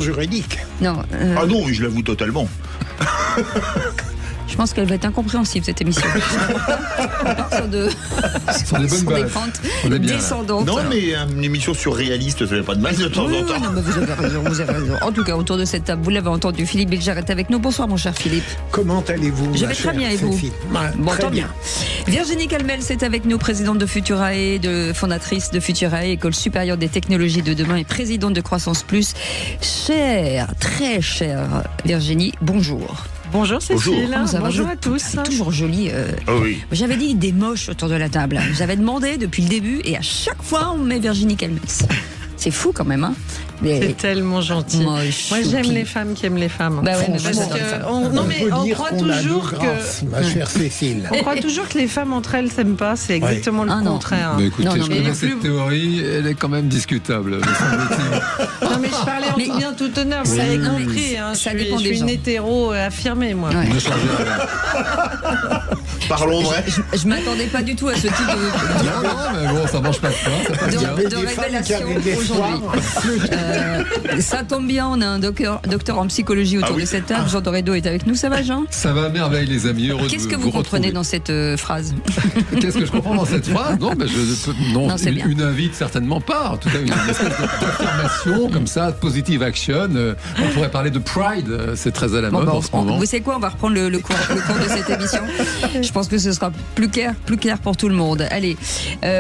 juridique. Non. Ah non, mais je l'avoue totalement. Je pense qu'elle va être incompréhensible, cette émission. On part sur des bonnes pentes descendantes. Non, mais une émission surréaliste, ça fait pas de mal de temps en temps. Non, mais vous avez raison. En tout cas, autour de cette table, vous l'avez entendu, Philippe Bilger est avec nous. Bonsoir, mon cher Philippe. Comment allez-vous? Je vais très bien, et vous? Bon, très tant bien. Bien. Virginie Calmels est avec nous, présidente de Futurae, fondatrice de Futurae, École supérieure des technologies de demain et présidente de Croissance Plus. Très chère Virginie, bonjour. Bonjour Cécile, bonjour à tous. Toujours joli. Oui. J'avais dit des moches autour de la table. J'avais demandé depuis le début et à chaque fois on met Virginie Calmels. C'est fou quand même, hein. C'est tellement gentil. Moi j'aime les femmes qui aiment les femmes. Bah ouais, mais parce on croit toujours que ma chère Cécile. On croit toujours que les femmes entre elles s'aiment pas. C'est exactement le contraire. Mais écoutez, je connais cette théorie, elle est quand même discutable. Non mais je parlais en tout bien tout honneur. Vous avez compris. Je suis une hétéro affirmée, moi. Ne changez rien. Parlons vrai. Je m'attendais pas du tout à ce type de. Non, mais bon, ça mange pas de pain. De révélation aujourd'hui. Ça tombe bien, on a un docteur en psychologie autour de cette table. Jean Doredo est avec nous, ça va Jean? Ça va à merveille les amis, heureux de vous retrouver. Qu'est-ce que vous comprenez dans cette phrase? Qu'est-ce que je comprends dans cette phrase? Non, une invite certainement pas. En tout cas, une espèce d'affirmation comme ça, positive action. On pourrait parler de Pride, c'est très à la mode en ce moment. Vous savez quoi, on va reprendre le cours de cette émission. Je pense que ce sera plus clair pour tout le monde. Allez,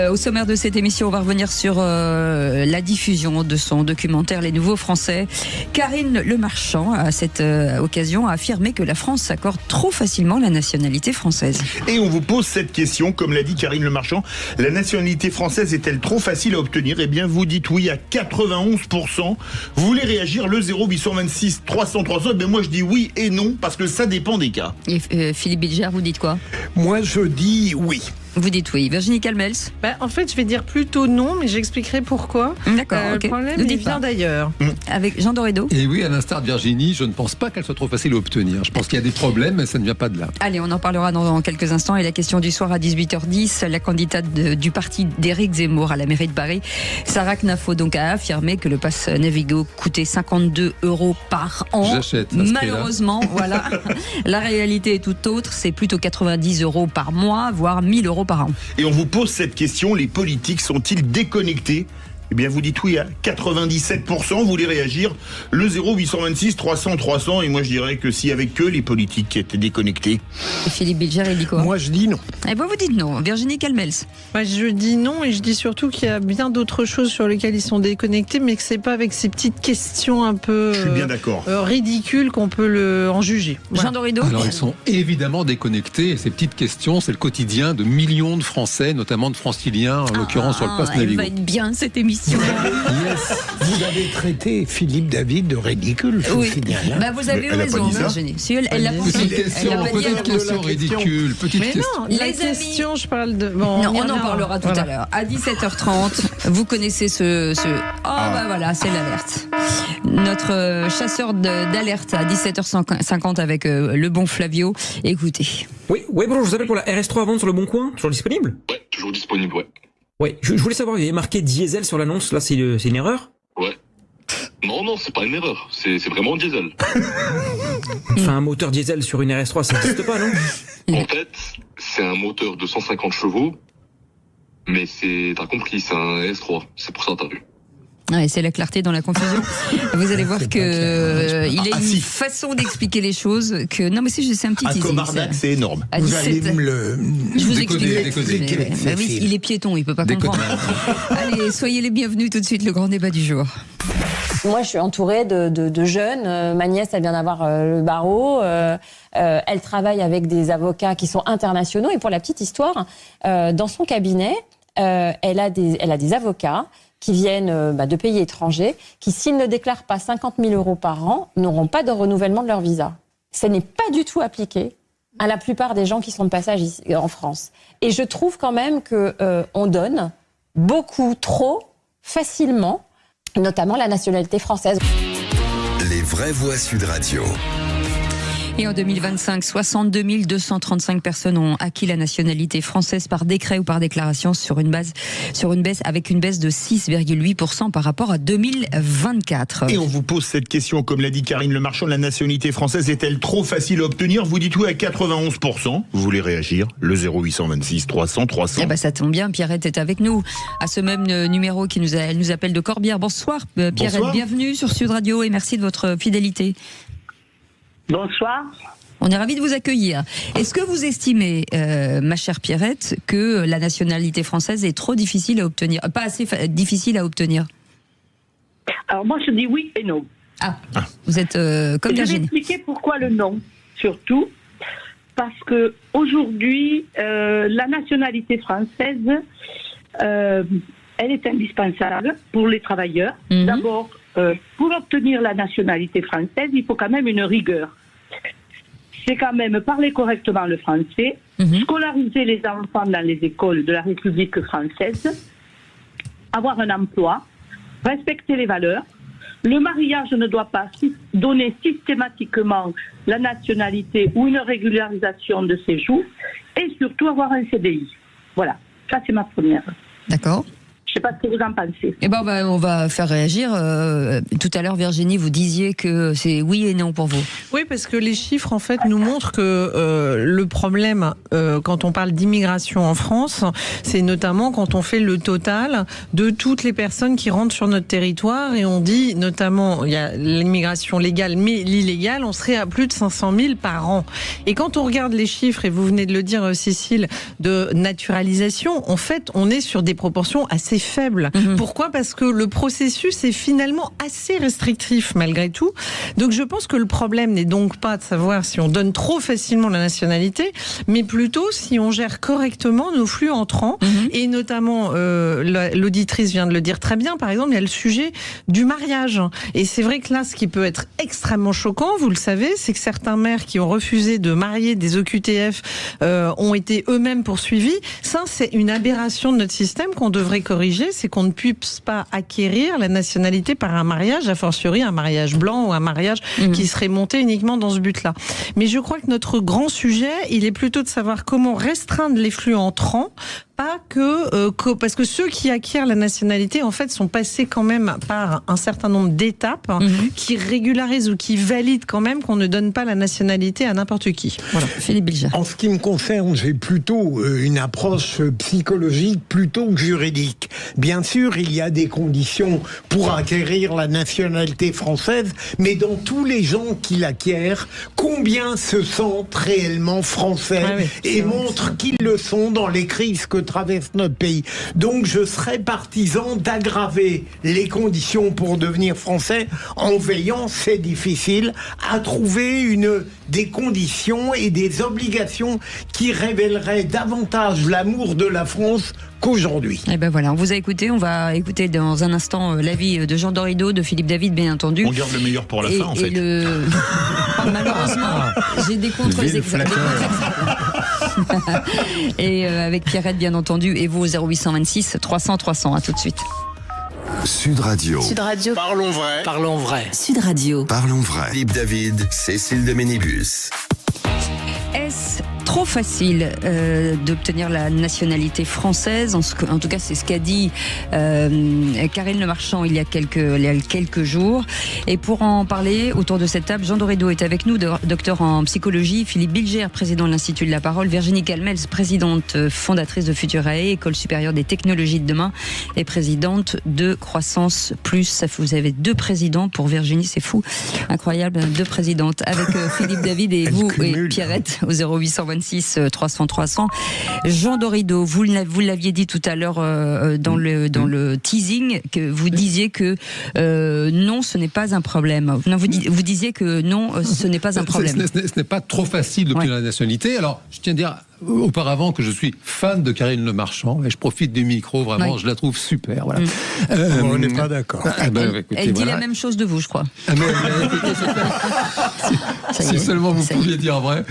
au sommaire de cette émission, on va revenir sur la diffusion de son documentaire Les Nouveaux Français. Karine Le Marchand, à cette occasion, a affirmé que la France s'accorde trop facilement la nationalité française. Et on vous pose cette question, comme l'a dit Karine Le Marchand, la nationalité française est-elle trop facile à obtenir? Eh bien, vous dites oui à 91%. Vous voulez réagir, le 0826 300 300? Eh bien, moi, je dis oui et non, parce que ça dépend des cas. Et Philippe Bilger, vous dites quoi? Moi, je dis oui. Vous dites oui. Virginie Calmels? En fait, je vais dire plutôt non, mais j'expliquerai pourquoi. D'accord, ok. Le problème, il vient d'ailleurs. Avec Jean Doredo? Et oui, à l'instar de Virginie, je ne pense pas qu'elle soit trop facile à obtenir. Je pense qu'il y a des problèmes, mais ça ne vient pas de là. Allez, on en parlera dans quelques instants. Et la question du soir à 18h10, la candidate du parti d'Éric Zemmour à la mairie de Paris, Sarah Knafo, donc a affirmé que le pass Navigo coûtait 52 € par an. J'achète. Malheureusement, voilà. La réalité est tout autre. C'est plutôt 90 € par mois, voire 1 000 € par an. Et on vous pose cette question, les politiques sont-ils déconnectés? Eh bien, vous dites oui à 97%, vous voulez réagir, le 0826 300 300, et moi je dirais que si avec eux, les politiques étaient déconnectés. Et Philippe Bilger, il dit quoi? Moi, je dis non. Eh ben, vous dites non. Virginie Calmels? Je dis non, et je dis surtout qu'il y a bien d'autres choses sur lesquelles ils sont déconnectés, mais que c'est pas avec ces petites questions un peu Je suis bien d'accord. ridicules qu'on peut en juger. Voilà. Jean Doredo? Alors ils sont évidemment déconnectés, et ces petites questions, c'est le quotidien de millions de Français, notamment de franciliens, en l'occurrence sur le pass Elle Navigo. va être bien cette émission. Yes. Vous avez traité Philippe David de ridicule, je vous signale. Vous avez elle a raison, pas dit ça. Virginie. Si elle l'a pensé. Petite question ridicule, petite Mais question. non, Les la amis- question, je parle de... Non, on en parlera tout à l'heure. À 17h30, vous connaissez ce... voilà, c'est l'alerte. Notre chasseur d'alerte à 17h50 avec le bon Flavio. Écoutez. Oui, bonjour, je vous appelle pour la RS3 à vendre sur le Bon Coin, toujours disponible? Ouais, toujours disponible, ouais. Ouais, je voulais savoir, il y avait marqué diesel sur l'annonce, là c'est une erreur? Ouais. Non, c'est pas une erreur, c'est vraiment diesel. Enfin, un moteur diesel sur une RS3, ça n'existe pas, non? En fait, c'est un moteur de 150 chevaux, mais t'as compris, c'est un S3, c'est pour ça t'as vu. Ouais, c'est la clarté dans la confusion. Vous allez voir que il a une façon d'expliquer les choses que non mais c'est un petit Un teasing. Comardac, c'est énorme. À Vous allez 17. me le... Je vous Décoder, explique. décoder. Bah oui, il est piéton, il peut pas comprendre. Allez, soyez les bienvenus tout de suite, le grand débat du jour. Moi, je suis entourée de jeunes. Ma nièce, elle vient d'avoir le barreau. Elle travaille avec des avocats qui sont internationaux. Et pour la petite histoire, dans son cabinet, elle a des avocats qui viennent de pays étrangers, qui, s'ils ne déclarent pas 50 000 € par an, n'auront pas de renouvellement de leur visa. Ce n'est pas du tout appliqué à la plupart des gens qui sont de passage ici, en France. Et je trouve quand même qu'on donne beaucoup trop facilement, notamment la nationalité française. Les vraies voix Sud Radio. Et en 2025, 62 235 personnes ont acquis la nationalité française par décret ou par déclaration avec une baisse de 6,8% par rapport à 2024. Et on vous pose cette question, comme l'a dit Karine Le Marchand, la nationalité française est-elle trop facile à obtenir? Vous dites oui à 91%. Vous voulez réagir? Le 0826 300 300. Eh ben, ça tombe bien, Pierrette est avec nous à ce même numéro elle nous appelle de Corbière. Bonsoir Pierrette, bonsoir. Bienvenue sur Sud Radio et merci de votre fidélité. Bonsoir. On est ravis de vous accueillir. Est-ce que vous estimez, ma chère Pierrette, que la nationalité française est trop difficile à obtenir, pas assez difficile à obtenir? Alors moi je dis oui et non. Vous êtes comme Virginie. Je vais expliquer pourquoi le non, surtout. Parce que aujourd'hui, la nationalité française, elle est indispensable pour les travailleurs. D'abord, pour obtenir la nationalité française, il faut quand même une rigueur. C'est quand même parler correctement le français, scolariser les enfants dans les écoles de la République française, avoir un emploi, respecter les valeurs. Le mariage ne doit pas donner systématiquement la nationalité ou une régularisation de séjour et surtout avoir un CDI. Voilà, ça c'est ma première. D'accord. Je ne sais pas ce que vous en pensez. Eh ben, on va faire réagir. Tout à l'heure, Virginie, vous disiez que c'est oui et non pour vous. Oui, parce que les chiffres, en fait, nous montrent que le problème, quand on parle d'immigration en France, c'est notamment quand on fait le total de toutes les personnes qui rentrent sur notre territoire. Et on dit, notamment, il y a l'immigration légale, mais l'illégale, on serait à plus de 500 000 par an. Et quand on regarde les chiffres, et vous venez de le dire, Cécile, de naturalisation, en fait, on est sur des proportions assez faible. Pourquoi ? Parce que le processus est finalement assez restrictif malgré tout. Donc je pense que le problème n'est donc pas de savoir si on donne trop facilement la nationalité, mais plutôt si on gère correctement nos flux entrants. Et notamment, l'auditrice vient de le dire très bien, par exemple, il y a le sujet du mariage. Et c'est vrai que là, ce qui peut être extrêmement choquant, vous le savez, c'est que certains maires qui ont refusé de marier des OQTF ont été eux-mêmes poursuivis. Ça, c'est une aberration de notre système qu'on devrait corriger. C'est qu'on ne puisse pas acquérir la nationalité par un mariage, a fortiori un mariage blanc ou un mariage qui serait monté uniquement dans ce but-là. Mais je crois que notre grand sujet, il est plutôt de savoir comment restreindre les flux entrants, pas parce que ceux qui acquièrent la nationalité, en fait, sont passés quand même par un certain nombre d'étapes qui régularisent ou qui valident quand même qu'on ne donne pas la nationalité à n'importe qui. Voilà. Philippe Bilger. En ce qui me concerne, j'ai plutôt une approche psychologique plutôt que juridique. Bien sûr, il y a des conditions pour acquérir la nationalité française, mais dans tous les gens qui l'acquièrent, combien se sentent réellement français et montrent qu'ils le sont dans les crises que traverse notre pays. Donc je serais partisan d'aggraver les conditions pour devenir français en veillant, c'est difficile, à trouver des conditions et des obligations qui révéleraient davantage l'amour de la France qu'aujourd'hui. Et ben voilà, on vous a écouté, on va écouter dans un instant l'avis de Jean Dorido, de Philippe David, bien entendu. On garde le meilleur pour la fin, en fait. Malheureusement, j'ai des contre les exemples. Et avec Pierrette, bien entendu, et vous au 0826 300 300. À tout de suite. Sud Radio. Sud Radio. Parlons vrai. Parlons vrai. Sud Radio. Parlons vrai. Philippe David, Cécile de Ménibus. Est-ce trop facile d'obtenir la nationalité française? En tout cas, c'est ce qu'a dit Karine Le Marchand il y a quelques jours. Et pour en parler autour de cette table, Jean Dorido est avec nous, docteur en psychologie, Philippe Bilger, président de l'Institut de la Parole, Virginie Calmels, présidente fondatrice de Futurae, École supérieure des technologies de demain, et présidente de Croissance Plus. Vous avez deux présidents pour Virginie, c'est fou, incroyable, deux présidentes, avec Philippe David et vous et Pierrette au 0826 300 300. Jean Dorido, vous l'aviez dit tout à l'heure dans le teasing, que vous disiez que non, ce n'est pas un problème. Non, vous disiez que non, ce n'est pas un problème. Ce n'est pas trop facile d'obtenir la nationalité. Alors, je tiens à dire auparavant que je suis fan de Karine Le Marchand et je profite du micro, vraiment, je la trouve super. Voilà. On n'est pas d'accord. Elle dit la même chose de vous, je crois. Si seulement vous pouviez dire vrai.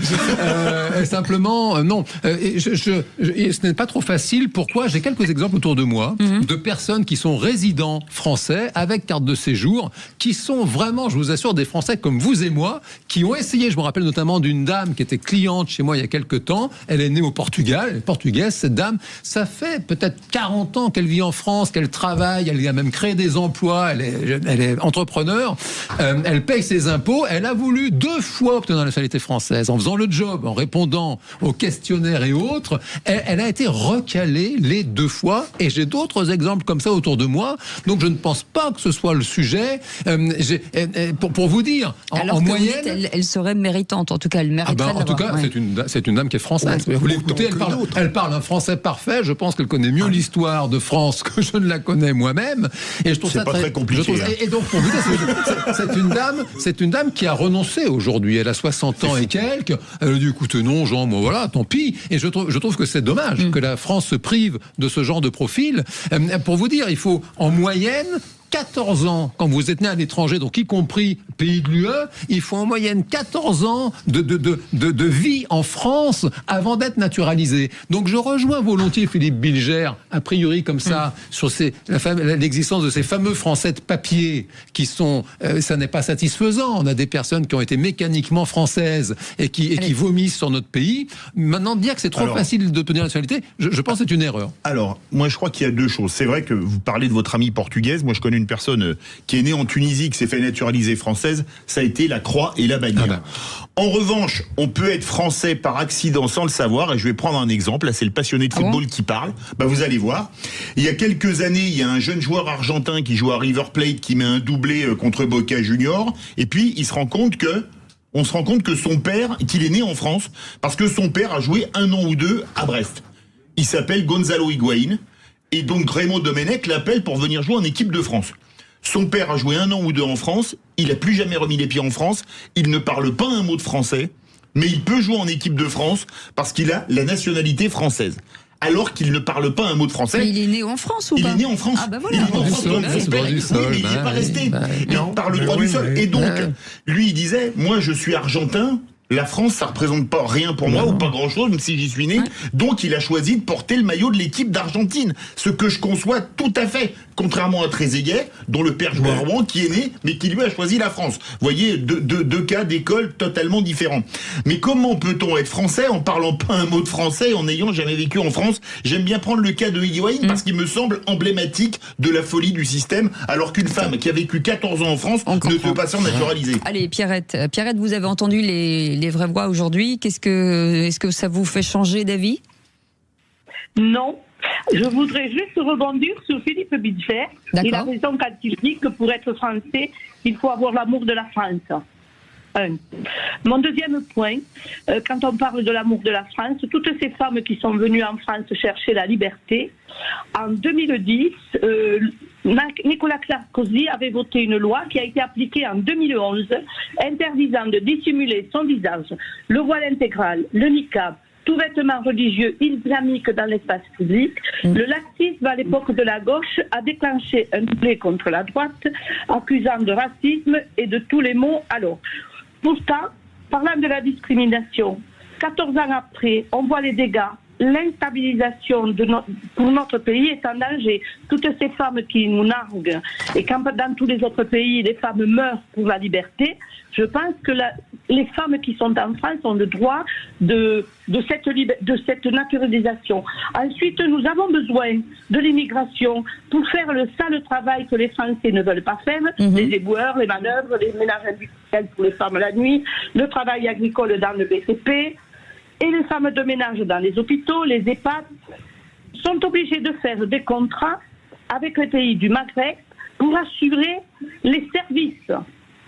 Simplement, non. Ce n'est pas trop facile. Pourquoi ? J'ai quelques exemples autour de moi de personnes qui sont résidents français avec carte de séjour, qui sont vraiment, je vous assure, des Français comme vous et moi, qui ont essayé. Je me rappelle notamment d'une dame qui était cliente chez moi il y a quelques temps. Elle est née au Portugal, elle est portugaise, cette dame. Ça fait peut-être 40 ans qu'elle vit en France, qu'elle travaille, elle a même créé des emplois, elle est entrepreneur, elle paye ses impôts. Elle a voulu 2 fois obtenir la nationalité française en faisant le job, en répondant aux questionnaires et autres. Elle a été recalée les 2 fois, et j'ai d'autres exemples comme ça autour de moi. Donc je ne pense pas que ce soit le sujet. Pour vous dire, en moyenne, elle serait méritante. En tout cas, elle mériterait. En tout cas, c'est une dame qui est française. Vous l'écoutez, elle parle un français parfait. Je pense qu'elle connaît mieux l'histoire de France que je ne la connais moi-même. Et je trouve ça très compliqué. Et donc, pour vous dire, c'est une dame qui a renoncé aujourd'hui. Elle a 60 ans et quelques. Elle a dit, écoute, non, Jean, moi, voilà, tant pis. Et je trouve que c'est dommage que la France se prive de ce genre de profil. Pour vous dire, il faut en moyenne 14 ans, quand vous êtes né à l'étranger, donc y compris pays de l'UE, il faut en moyenne 14 ans de vie en France avant d'être naturalisé. Donc je rejoins volontiers Philippe Bilger, a priori comme ça, sur l'existence de ces fameux Français de papier qui sont, ça n'est pas satisfaisant. On a des personnes qui ont été mécaniquement françaises et qui vomissent sur notre pays. Maintenant, dire que c'est trop facile d'obtenir la nationalité, je pense que c'est une erreur. Alors, moi je crois qu'il y a 2 choses. C'est vrai que vous parlez de votre amie portugaise. Moi je connais une personne qui est née en Tunisie, qui s'est fait naturaliser française, ça a été la croix et la bannière. En revanche, on peut être français par accident sans le savoir, et je vais prendre un exemple, là c'est le passionné de football qui parle, vous allez voir. Il y a quelques années, il y a un jeune joueur argentin qui joue à River Plate, qui met un doublé contre Boca Junior, et puis on se rend compte que son père, qu'il est né en France, parce que son père a joué 1 an ou 2 à Brest. Il s'appelle Gonzalo Higuaín. Et donc Raymond Domenech l'appelle pour venir jouer en équipe de France. Son père a joué 1 an ou 2 en France, il n'a plus jamais remis les pieds en France, il ne parle pas un mot de français, mais il peut jouer en équipe de France parce qu'il a la nationalité française. Alors qu'il ne parle pas un mot de français. Mais il est né en France ou pas ? Il est né en France. Ah voilà. Il est né en France. Donc son père, mais il n'est pas resté. Il parle le droit du sol. Et donc, lui, il disait, moi je suis argentin, la France, ça représente pas rien pour moi, ou pas grand-chose, même si j'y suis né. Donc, il a choisi de porter le maillot de l'équipe d'Argentine. Ce que je conçois tout à fait. Contrairement à Trezeguet, dont le père jouait à Rouen, qui est né, mais qui lui a choisi la France. Vous voyez, 2 cas d'école totalement différents. Mais comment peut-on être français en parlant pas un mot de français, en n'ayant jamais vécu en France ? J'aime bien prendre le cas de Higuaín, parce qu'il me semble emblématique de la folie du système, alors qu'une femme qui a vécu 14 ans en France ne peut pas s'en naturaliser. Allez, Pierrette, vous avez entendu les vraies voix aujourd'hui. Est-ce que ça vous fait changer d'avis ? Non. Je voudrais juste rebondir sur Philippe Bilger. Il a raison quand il dit que pour être français, il faut avoir l'amour de la France. Mon deuxième point, quand on parle de l'amour de la France, toutes ces femmes qui sont venues en France chercher la liberté, en 2010, Nicolas Sarkozy avait voté une loi qui a été appliquée en 2011, interdisant de dissimuler son visage, le voile intégral, le niqab, tout vêtement religieux islamique dans l'espace public. Le laxisme à l'époque de la gauche a déclenché un tollé contre la droite, accusant de racisme et de tous les maux alors. Pourtant, parlant de la discrimination, 14 ans après, on voit les dégâts. L'instabilisation pour notre pays est en danger. Toutes ces femmes qui nous narguent, et quand dans tous les autres pays, les femmes meurent pour la liberté, je pense que les femmes qui sont en France ont le droit de cette naturalisation. Ensuite, nous avons besoin de l'immigration pour faire le sale travail que les Français ne veulent pas faire, les éboueurs, les manœuvres, les ménages industriels pour les femmes la nuit, le travail agricole dans le BCP, et les femmes de ménage dans les hôpitaux, les EHPAD, sont obligées de faire des contrats avec les pays du Maghreb pour assurer les services,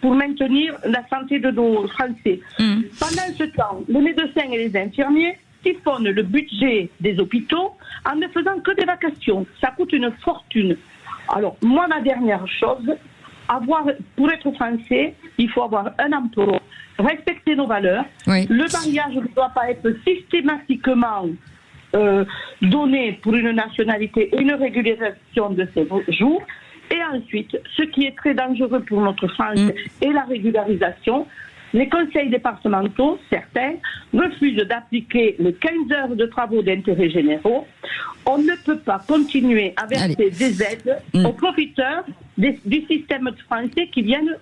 pour maintenir la santé de nos Français. Pendant ce temps, les médecins et les infirmiers siphonnent le budget des hôpitaux en ne faisant que des vacations. Ça coûte une fortune. Alors, moi, ma dernière chose, pour être français, il faut avoir un emploi, respecter nos valeurs. Le mariage ne doit pas être systématiquement donné pour une nationalité et une régularisation de ces jours. Et ensuite, ce qui est très dangereux pour notre France est la régularisation. les conseils départementaux, certains, refusent d'appliquer les 15 heures de travaux d'intérêt généraux. On ne peut pas continuer à verser des aides aux profiteurs du système français qui viennent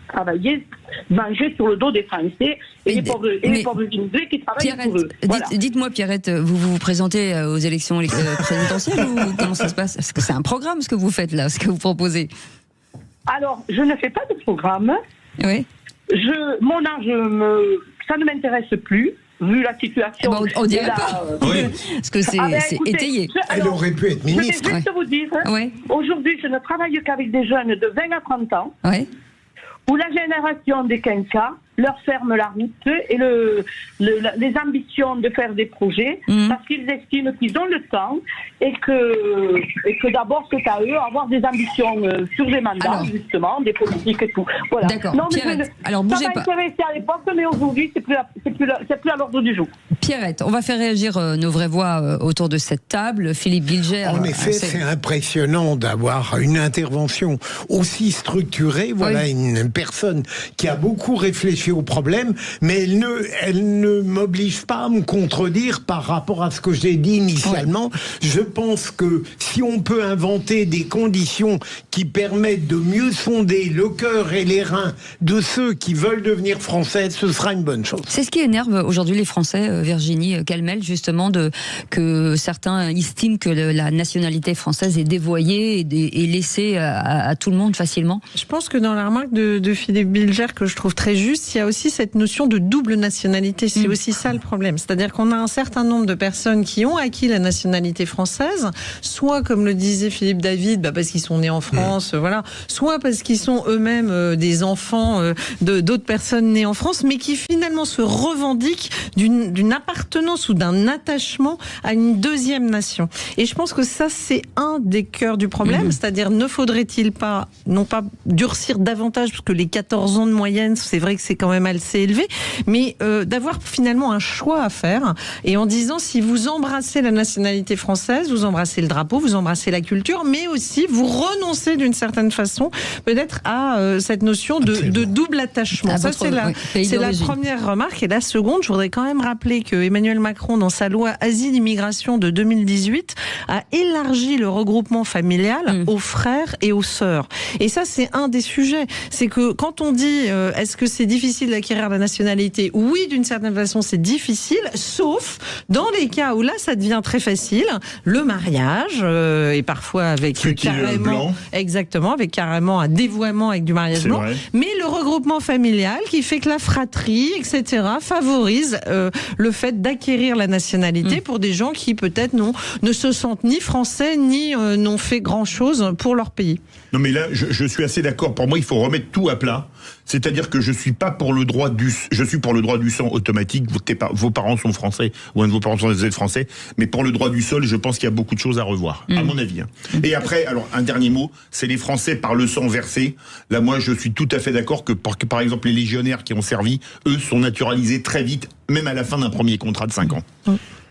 travailler, manger sur le dos des Français et les pauvres immigrés qui travaillent Pierrette, pour eux. Voilà. Dites-moi, Pierrette, vous vous présentez aux élections présidentielles ou comment ça se passe? Est-ce que c'est un programme ce que vous faites là, ce que vous proposez? Alors, je ne fais pas de programme. Oui. Mon âge, ça ne m'intéresse plus. Vu la situation. On dirait pas. Parce que c'est étayé. Elle aurait pu être ministre. Je vais juste vous dire, aujourd'hui, je ne travaille qu'avec des jeunes de 20 à 30 ans, où la génération des quinquas leur ferme la route et les ambitions de faire des projets, parce qu'ils estiment qu'ils ont le temps et que d'abord c'est à eux avoir des ambitions sur les mandats, justement, des politiques et tout. Voilà. D'accord. Non, Pierrette, alors bougez pas. Ça m'intéressait à l'époque, mais aujourd'hui c'est plus à l'ordre du jour. Pierrette, on va faire réagir nos vraies voix autour de cette table. Philippe Bilger. En effet, c'est impressionnant d'avoir une intervention aussi structurée. Voilà une personne qui a beaucoup réfléchi au problème, mais elle ne m'oblige pas à me contredire par rapport à ce que j'ai dit initialement. Je pense que si on peut inventer des conditions qui permettent de mieux sonder le cœur et les reins de ceux qui veulent devenir français, ce sera une bonne chose. C'est ce qui énerve aujourd'hui les Français, Virginie Calmel, justement, que certains estiment que la nationalité française est dévoyée et laissée à tout le monde facilement. Je pense que dans la remarque de Philippe Bilger, que je trouve très juste, il y a aussi cette notion de double nationalité. C'est aussi ça le problème. C'est-à-dire qu'on a un certain nombre de personnes qui ont acquis la nationalité française, soit, comme le disait Philippe David, parce qu'ils sont nés en France, voilà, soit parce qu'ils sont eux-mêmes des enfants d'autres personnes nées en France, mais qui finalement se revendiquent d'une appartenance ou d'un attachement à une deuxième nation. Et je pense que ça, c'est un des cœurs du problème. C'est-à-dire, ne faudrait-il pas, non pas durcir davantage, parce que les 14 ans de moyenne, c'est vrai que c'est quand même assez élevé, mais d'avoir finalement un choix à faire, et en disant, si vous embrassez la nationalité française, vous embrassez le drapeau, vous embrassez la culture, mais aussi vous renoncez d'une certaine façon peut-être à cette notion de double attachement. Ça, c'est la première remarque. Et la seconde, je voudrais quand même rappeler que Emmanuel Macron, dans sa loi Asile-Immigration de 2018, a élargi le regroupement familial aux frères et aux sœurs. Et ça, c'est un des sujets. C'est que quand on dit est-ce que c'est difficile d'acquérir la nationalité? Oui, d'une certaine façon, c'est difficile, sauf dans les cas où là, ça devient très facile. Le mariage, et parfois avec carrément, exactement, avec carrément un dévoiement avec du mariage blanc. Mais le regroupement familial qui fait que la fratrie, etc., favorise le fait d'acquérir la nationalité pour des gens qui peut-être ne se sentent ni français ni n'ont fait grand-chose pour leur pays. Non mais là, je suis assez d'accord. Pour moi, il faut remettre tout à plat. C'est-à-dire que je suis pour le droit du sang automatique. Vos parents sont français, ou un de vos parents sont français, mais pour le droit du sol, je pense qu'il y a beaucoup de choses à revoir, à mon avis. Et après, alors un dernier mot, c'est les Français par le sang versé. Là, moi, je suis tout à fait d'accord que par exemple les légionnaires qui ont servi, eux, sont naturalisés très vite, même à la fin d'un premier contrat de 5 ans.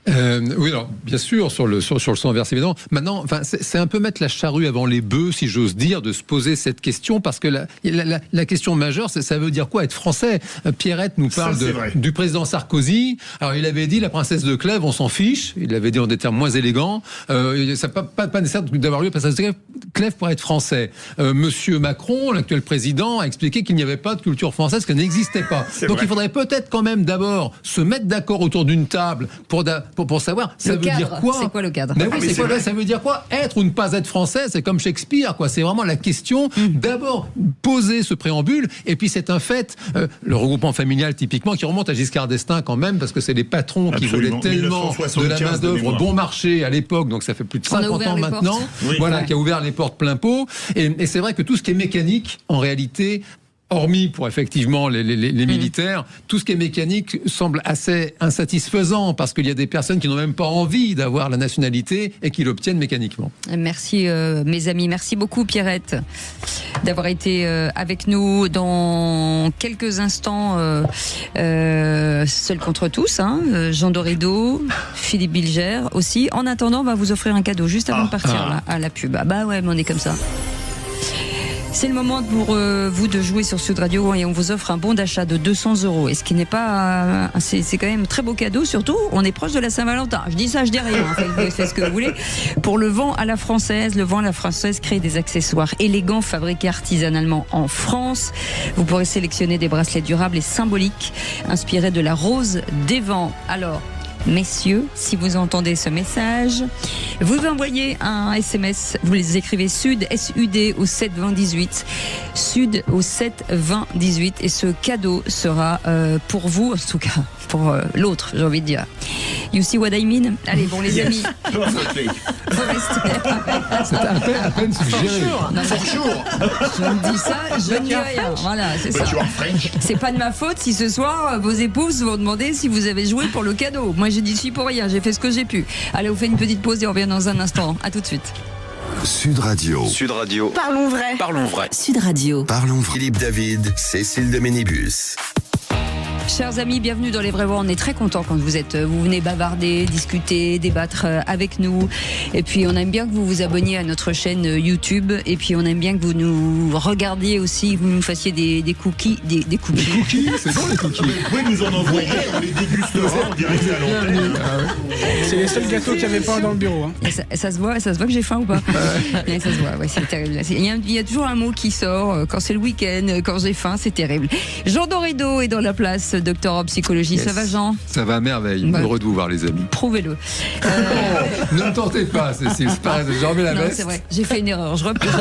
Oui, alors bien sûr sur le sang versé, évidemment. Maintenant, enfin, c'est un peu mettre la charrue avant les bœufs, si j'ose dire, de se poser cette question, parce que la question majeure, ça veut dire quoi être français? Pierrette nous parle du président Sarkozy. Alors il avait dit la princesse de Clèves, on s'en fiche. Il l'avait dit en des termes moins élégants. Ça pas nécessaire d'avoir lieu princesse de Clèves pour être français. Monsieur Macron, l'actuel président, a expliqué qu'il n'y avait pas de culture française, qu'elle n'existait pas. Donc il faudrait peut-être quand même d'abord se mettre d'accord autour d'une table pour savoir ça veut dire quoi. C'est quoi le cadre? Mais oui, ça veut dire quoi être ou ne pas être français? C'est comme Shakespeare, quoi. C'est vraiment la question. D'abord poser ce préambule, et puis c'est un fait. Le regroupement familial typiquement qui remonte à Giscard d'Estaing quand même, parce que c'est les patrons qui voulaient tellement de la main d'œuvre bon marché à l'époque, donc ça fait plus de 50 ans maintenant. Qui a ouvert les portes plein pot. Et c'est vrai que tout ce qui est mécanique, en réalité, hormis pour effectivement les militaires, tout ce qui est mécanique semble assez insatisfaisant, parce qu'il y a des personnes qui n'ont même pas envie d'avoir la nationalité et qui l'obtiennent mécaniquement. Merci mes amis, merci beaucoup Pierrette d'avoir été avec nous. Dans quelques instants, Seul contre tous, Jean Dorido, Philippe Bilger aussi. En attendant, on va vous offrir un cadeau juste avant de partir là, à la pub. Bah ouais, mais on est comme ça. C'est le moment pour vous de jouer sur Sud Radio et on vous offre un bon d'achat de 200 €. Et ce qui n'est pas... c'est quand même un très beau cadeau, surtout on est proche de la Saint-Valentin. Je dis ça, je dis rien, faites ce que vous voulez. Pour le vent à la française, le vent à la française crée des accessoires élégants fabriqués artisanalement en France. Vous pourrez sélectionner des bracelets durables et symboliques inspirés de la rose des vents. Alors, messieurs, si vous entendez ce message, vous envoyez un SMS, vous les écrivez Sud, S-U-D au 7 20 18, Sud au 7 20 18, et ce cadeau sera pour vous, en tout cas pour l'autre, j'ai envie de dire. You see what I mean? Allez, bon les amis. C'est à peine suggéré. Je me dis ça, je ne dis rien. Voilà, c'est ça. C'est pas de ma faute si ce soir vos épouses vont demander si vous avez joué pour le cadeau. Moi, j'ai dit si pour rien, j'ai fait ce que j'ai pu. Allez, on fait une petite pause et on revient dans un instant. À tout de suite. Sud Radio. Sud Radio. Parlons vrai. Parlons vrai. Sud Radio. Parlons vrai. Philippe David, Cécile de Ménibus. Chers amis, bienvenue dans Les Vrais Voix. On est très contents quand vous venez bavarder, discuter, débattre avec nous. Et puis on aime bien que vous vous abonniez à notre chaîne YouTube. Et puis on aime bien que vous nous regardiez aussi, que vous nous fassiez des cookies. Des cookies. C'est bon les cookies. Vous pouvez nous en envoyer, on les dégustera en direct à l'antenne. C'est les seuls gâteaux qu'il n'y avait pas dans le bureau. Hein. Ça se voit que j'ai faim ou pas? Ouais, ça se voit, ouais, c'est terrible. Il y a toujours un mot qui sort quand c'est le week-end, quand j'ai faim, c'est terrible. Jean Dorido est dans la place. Docteur en psychologie, yes. Ça va Jean? Ça va à merveille, heureux de vous voir les amis. Prouvez-le. Ne me tentez pas, Cécile, c'est pas j'en remets la veste. Non, c'est vrai, j'ai fait une erreur, je retire.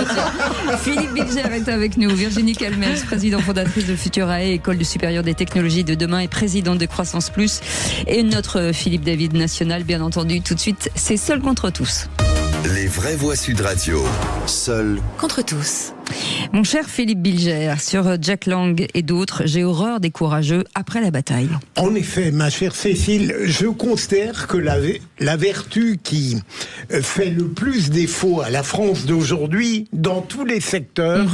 Philippe Bilger est avec nous, Virginie Calmels, présidente fondatrice de Futurae, École supérieure des technologies de demain et présidente de Croissance Plus, et notre Philippe David national, bien entendu. Tout de suite, c'est Seul contre tous. Les vraies voix Sud Radio, Seul contre tous. Mon cher Philippe Bilger, sur Jack Lang et d'autres, j'ai horreur des courageux après la bataille. En effet, ma chère Cécile, je considère que la vertu qui fait le plus défaut à la France d'aujourd'hui, dans tous les secteurs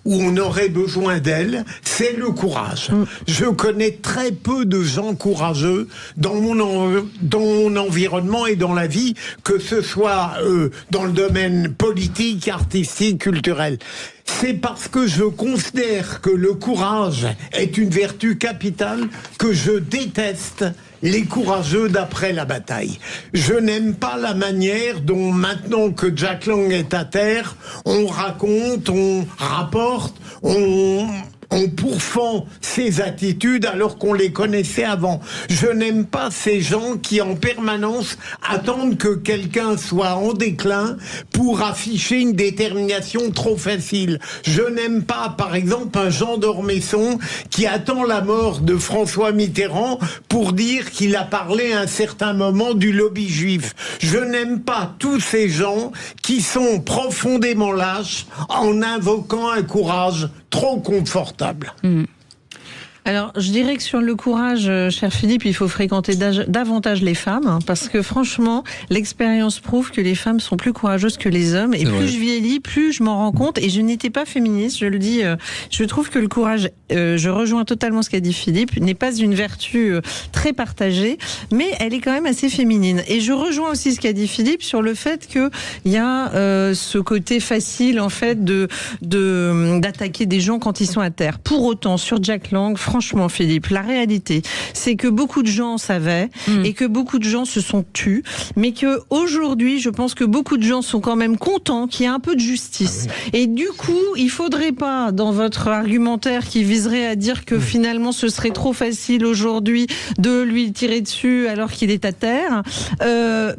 où on aurait besoin d'elle, c'est le courage. Je connais très peu de gens courageux dans mon environnement et dans la vie, que ce soit dans le domaine politique, artistique, culturel. C'est parce que je considère que le courage est une vertu capitale que je déteste les courageux d'après la bataille. Je n'aime pas la manière dont, maintenant que Jack Lang est à terre, on raconte, on rapporte, on pourfend ses attitudes alors qu'on les connaissait avant. Je n'aime pas ces gens qui en permanence attendent que quelqu'un soit en déclin pour afficher une détermination trop facile. Je n'aime pas, par exemple, un Jean d'Ormesson qui attend la mort de François Mitterrand pour dire qu'il a parlé à un certain moment du lobby juif. Je n'aime pas tous ces gens qui sont profondément lâches en invoquant un courage trop confortable. Alors, je dirais que sur le courage, cher Philippe, il faut fréquenter davantage les femmes, hein, parce que franchement, l'expérience prouve que les femmes sont plus courageuses que les hommes, et plus je vieillis, plus je m'en rends compte, et je n'étais pas féministe, je le dis, je trouve que le courage, je rejoins totalement ce qu'a dit Philippe, n'est pas une vertu très partagée, mais elle est quand même assez féminine. Et je rejoins aussi ce qu'a dit Philippe sur le fait qu'il y a ce côté facile, en fait, d'attaquer des gens quand ils sont à terre. Pour autant, sur Jack Lang, franchement, Philippe, la réalité, c'est que beaucoup de gens savaient et que beaucoup de gens se sont tus, mais que aujourd'hui, je pense que beaucoup de gens sont quand même contents qu'il y ait un peu de justice. Et du coup, il faudrait pas, dans votre argumentaire qui viserait à dire que finalement ce serait trop facile aujourd'hui de lui tirer dessus alors qu'il est à terre,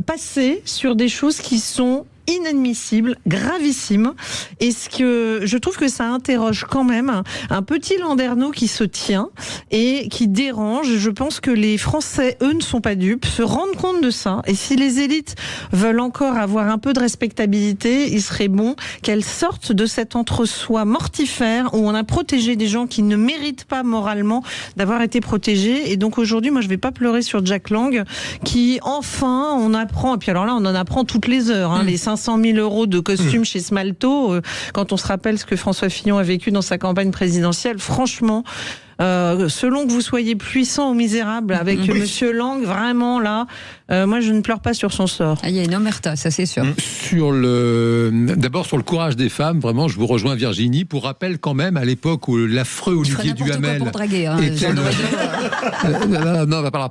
passer sur des choses qui sont inadmissible, gravissime, et ce que je trouve que ça interroge quand même un petit landerneau qui se tient et qui dérange. Je pense que les Français, eux, ne sont pas dupes, se rendent compte de ça, et si les élites veulent encore avoir un peu de respectabilité, il serait bon qu'elles sortent de cet entre-soi mortifère où on a protégé des gens qui ne méritent pas moralement d'avoir été protégés. Et donc aujourd'hui, moi je vais pas pleurer sur Jack Lang, qui enfin on apprend, et puis alors là on en apprend toutes les heures, hein, les 500 000 euros de costume chez Smalto, quand on se rappelle ce que François Fillon a vécu dans sa campagne présidentielle, franchement, selon que vous soyez puissant ou misérable, avec Monsieur Lang, vraiment là, moi je ne pleure pas sur son sort. Il y a une omerta, ça c'est sûr. D'abord sur le courage des femmes, vraiment, je vous rejoins Virginie. Pour rappel quand même, à l'époque où l'affreux Olivier Duhamel pour draguer, hein, était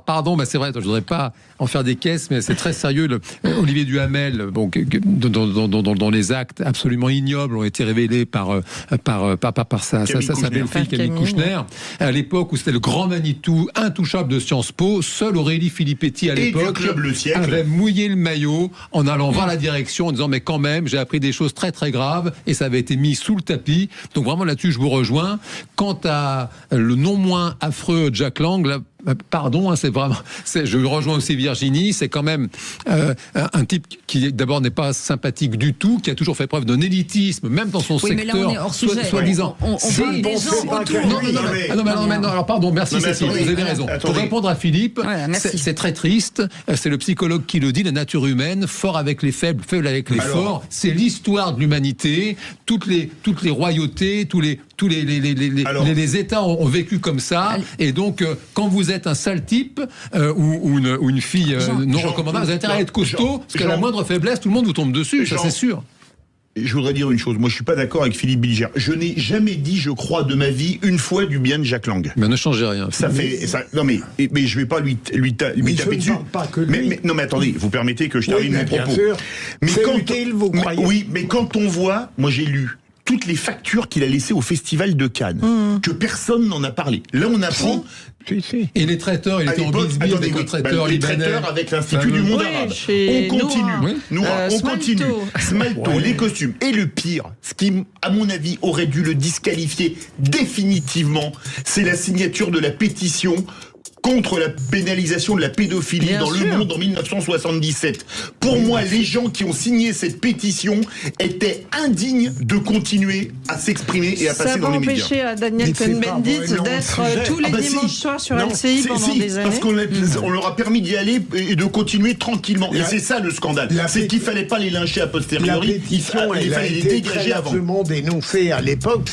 pardon, c'est vrai, je voudrais pas en faire des caisses, mais c'est très sérieux. Olivier Duhamel, bon, dont les actes absolument ignobles ont été révélés par sa belle-fille Camille Kouchner, à l'époque où c'était le grand Manitou intouchable de Sciences Po, seule Aurélie Filippetti à l'époque avait mouillé le maillot en allant voir la direction en disant mais quand même j'ai appris des choses très très graves, et ça avait été mis sous le tapis. Donc vraiment là-dessus je vous rejoins. Quant à le non moins affreux Jack Lang, là, pardon, c'est vraiment. Je rejoins aussi Virginie. C'est quand même un type qui d'abord n'est pas sympathique du tout, qui a toujours fait preuve d'un élitisme, même dans son secteur. Mais là, on est hors sujet. Soi-disant. On parle des gens autour. Non, alors pardon, merci Cécile, vous avez raison. Pour répondre à Philippe, c'est très triste. C'est le psychologue qui le dit. La nature humaine, fort avec les faibles, faible avec les forts. C'est l'histoire de l'humanité. Toutes les royautés, tous les États ont vécu comme ça. Et donc, quand vous êtes un sale type ou une fille non recommandable, vous avez intérêt à être costaud, parce qu'à la moindre faiblesse, tout le monde vous tombe dessus, ça c'est sûr. Je voudrais dire une chose, moi je suis pas d'accord avec Philippe Bilger. Je n'ai jamais dit, je crois, de ma vie une fois du bien de Jack Lang. Mais ne changez rien. Non mais je vais pas lui taper dessus. Non mais attendez, vous permettez que je termine mon propos. Mais mais quand on voit, moi j'ai lu toutes les factures qu'il a laissées au Festival de Cannes, que personne n'en a parlé. Là, on apprend... Et les traiteurs, il était en bisbille avec un traiteur libanais. Les traiteurs avec l'Institut du monde arabe. On continue. On continue. Smalto, les costumes. Et le pire, ce qui, à mon avis, aurait dû le disqualifier définitivement, c'est la signature de la pétition contre la pénalisation de la pédophilie dans le monde en 1977. Pour moi, les gens qui ont signé cette pétition étaient indignes de continuer à s'exprimer et à passer dans les médias. Ça va empêcher à Daniel Cohn-Bendit d'être tous les dimanches soirs sur LCI pendant des années. Parce qu'on leur a permis d'y aller et de continuer tranquillement. Et c'est ça le scandale. C'est qu'il fallait pas les lyncher a posteriori. La pétition, il fallait les dégager avant. Largement dénoncé à l'époque.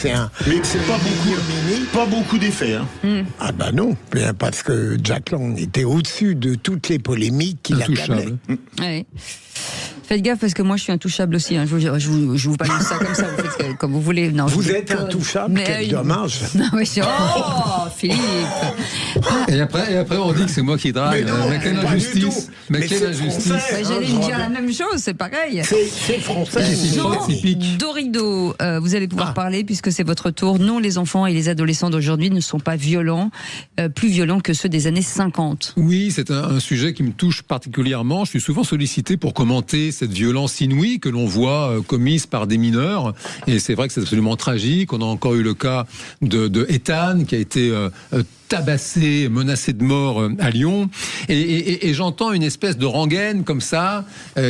Mais c'est pas beaucoup d'effets. Ah bah non, parce que Jack Lang était au-dessus de toutes les polémiques qu'il acclamait. Ouais. Faites gaffe parce que moi je suis intouchable aussi. Hein. Je vous parle de ça comme ça, vous faites comme vous voulez. Non, vous êtes intouchable, quel dommage. Non, oui, oh, Philippe. Et après on dit que c'est moi qui drague. Mais quelle injustice. Mais quelle injustice. J'allais dire la même chose, c'est pareil. C'est français. Jean Dorido, vous allez pouvoir parler puisque c'est votre tour. Non, les enfants et les adolescents d'aujourd'hui ne sont pas violents, plus violents que ceux des années 50. Oui, c'est un sujet qui me touche particulièrement. Je suis souvent sollicité pour commenter cette violence inouïe que l'on voit commise par des mineurs. Et c'est vrai que c'est absolument tragique. On a encore eu le cas de Ethan qui a été tabassé, menacé de mort à Lyon. Et j'entends une espèce de rengaine comme ça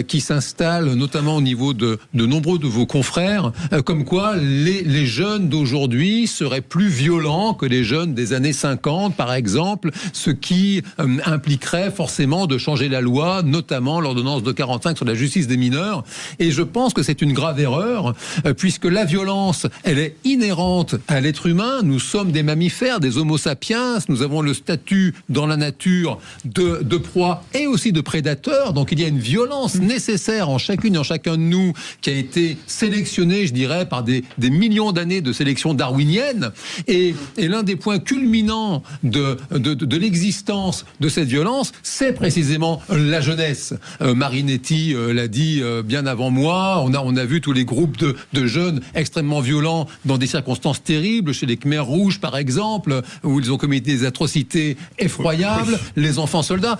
qui s'installe notamment au niveau de nombreux de vos confrères, comme quoi les jeunes d'aujourd'hui seraient plus violents que les jeunes des années 50, par exemple, ce qui impliquerait forcément de changer la loi, notamment l'ordonnance de 45 sur la justice des mineurs. Et je pense que c'est une grave erreur, puisque la violence, elle est inhérente à l'être humain. Nous sommes des mammifères, des homo sapiens. Nous avons le statut dans la nature de proie et aussi de prédateur. Donc il y a une violence nécessaire en chacune et en chacun de nous qui a été sélectionnée, je dirais, par des millions d'années de sélection darwinienne. Et l'un des points culminants de l'existence de cette violence, c'est précisément la jeunesse. Marinetti l'a dit bien avant moi. On a vu tous les groupes de jeunes extrêmement violents dans des circonstances terribles, chez les Khmers rouges par exemple, où ils ont commis des atrocités effroyables, les enfants soldats,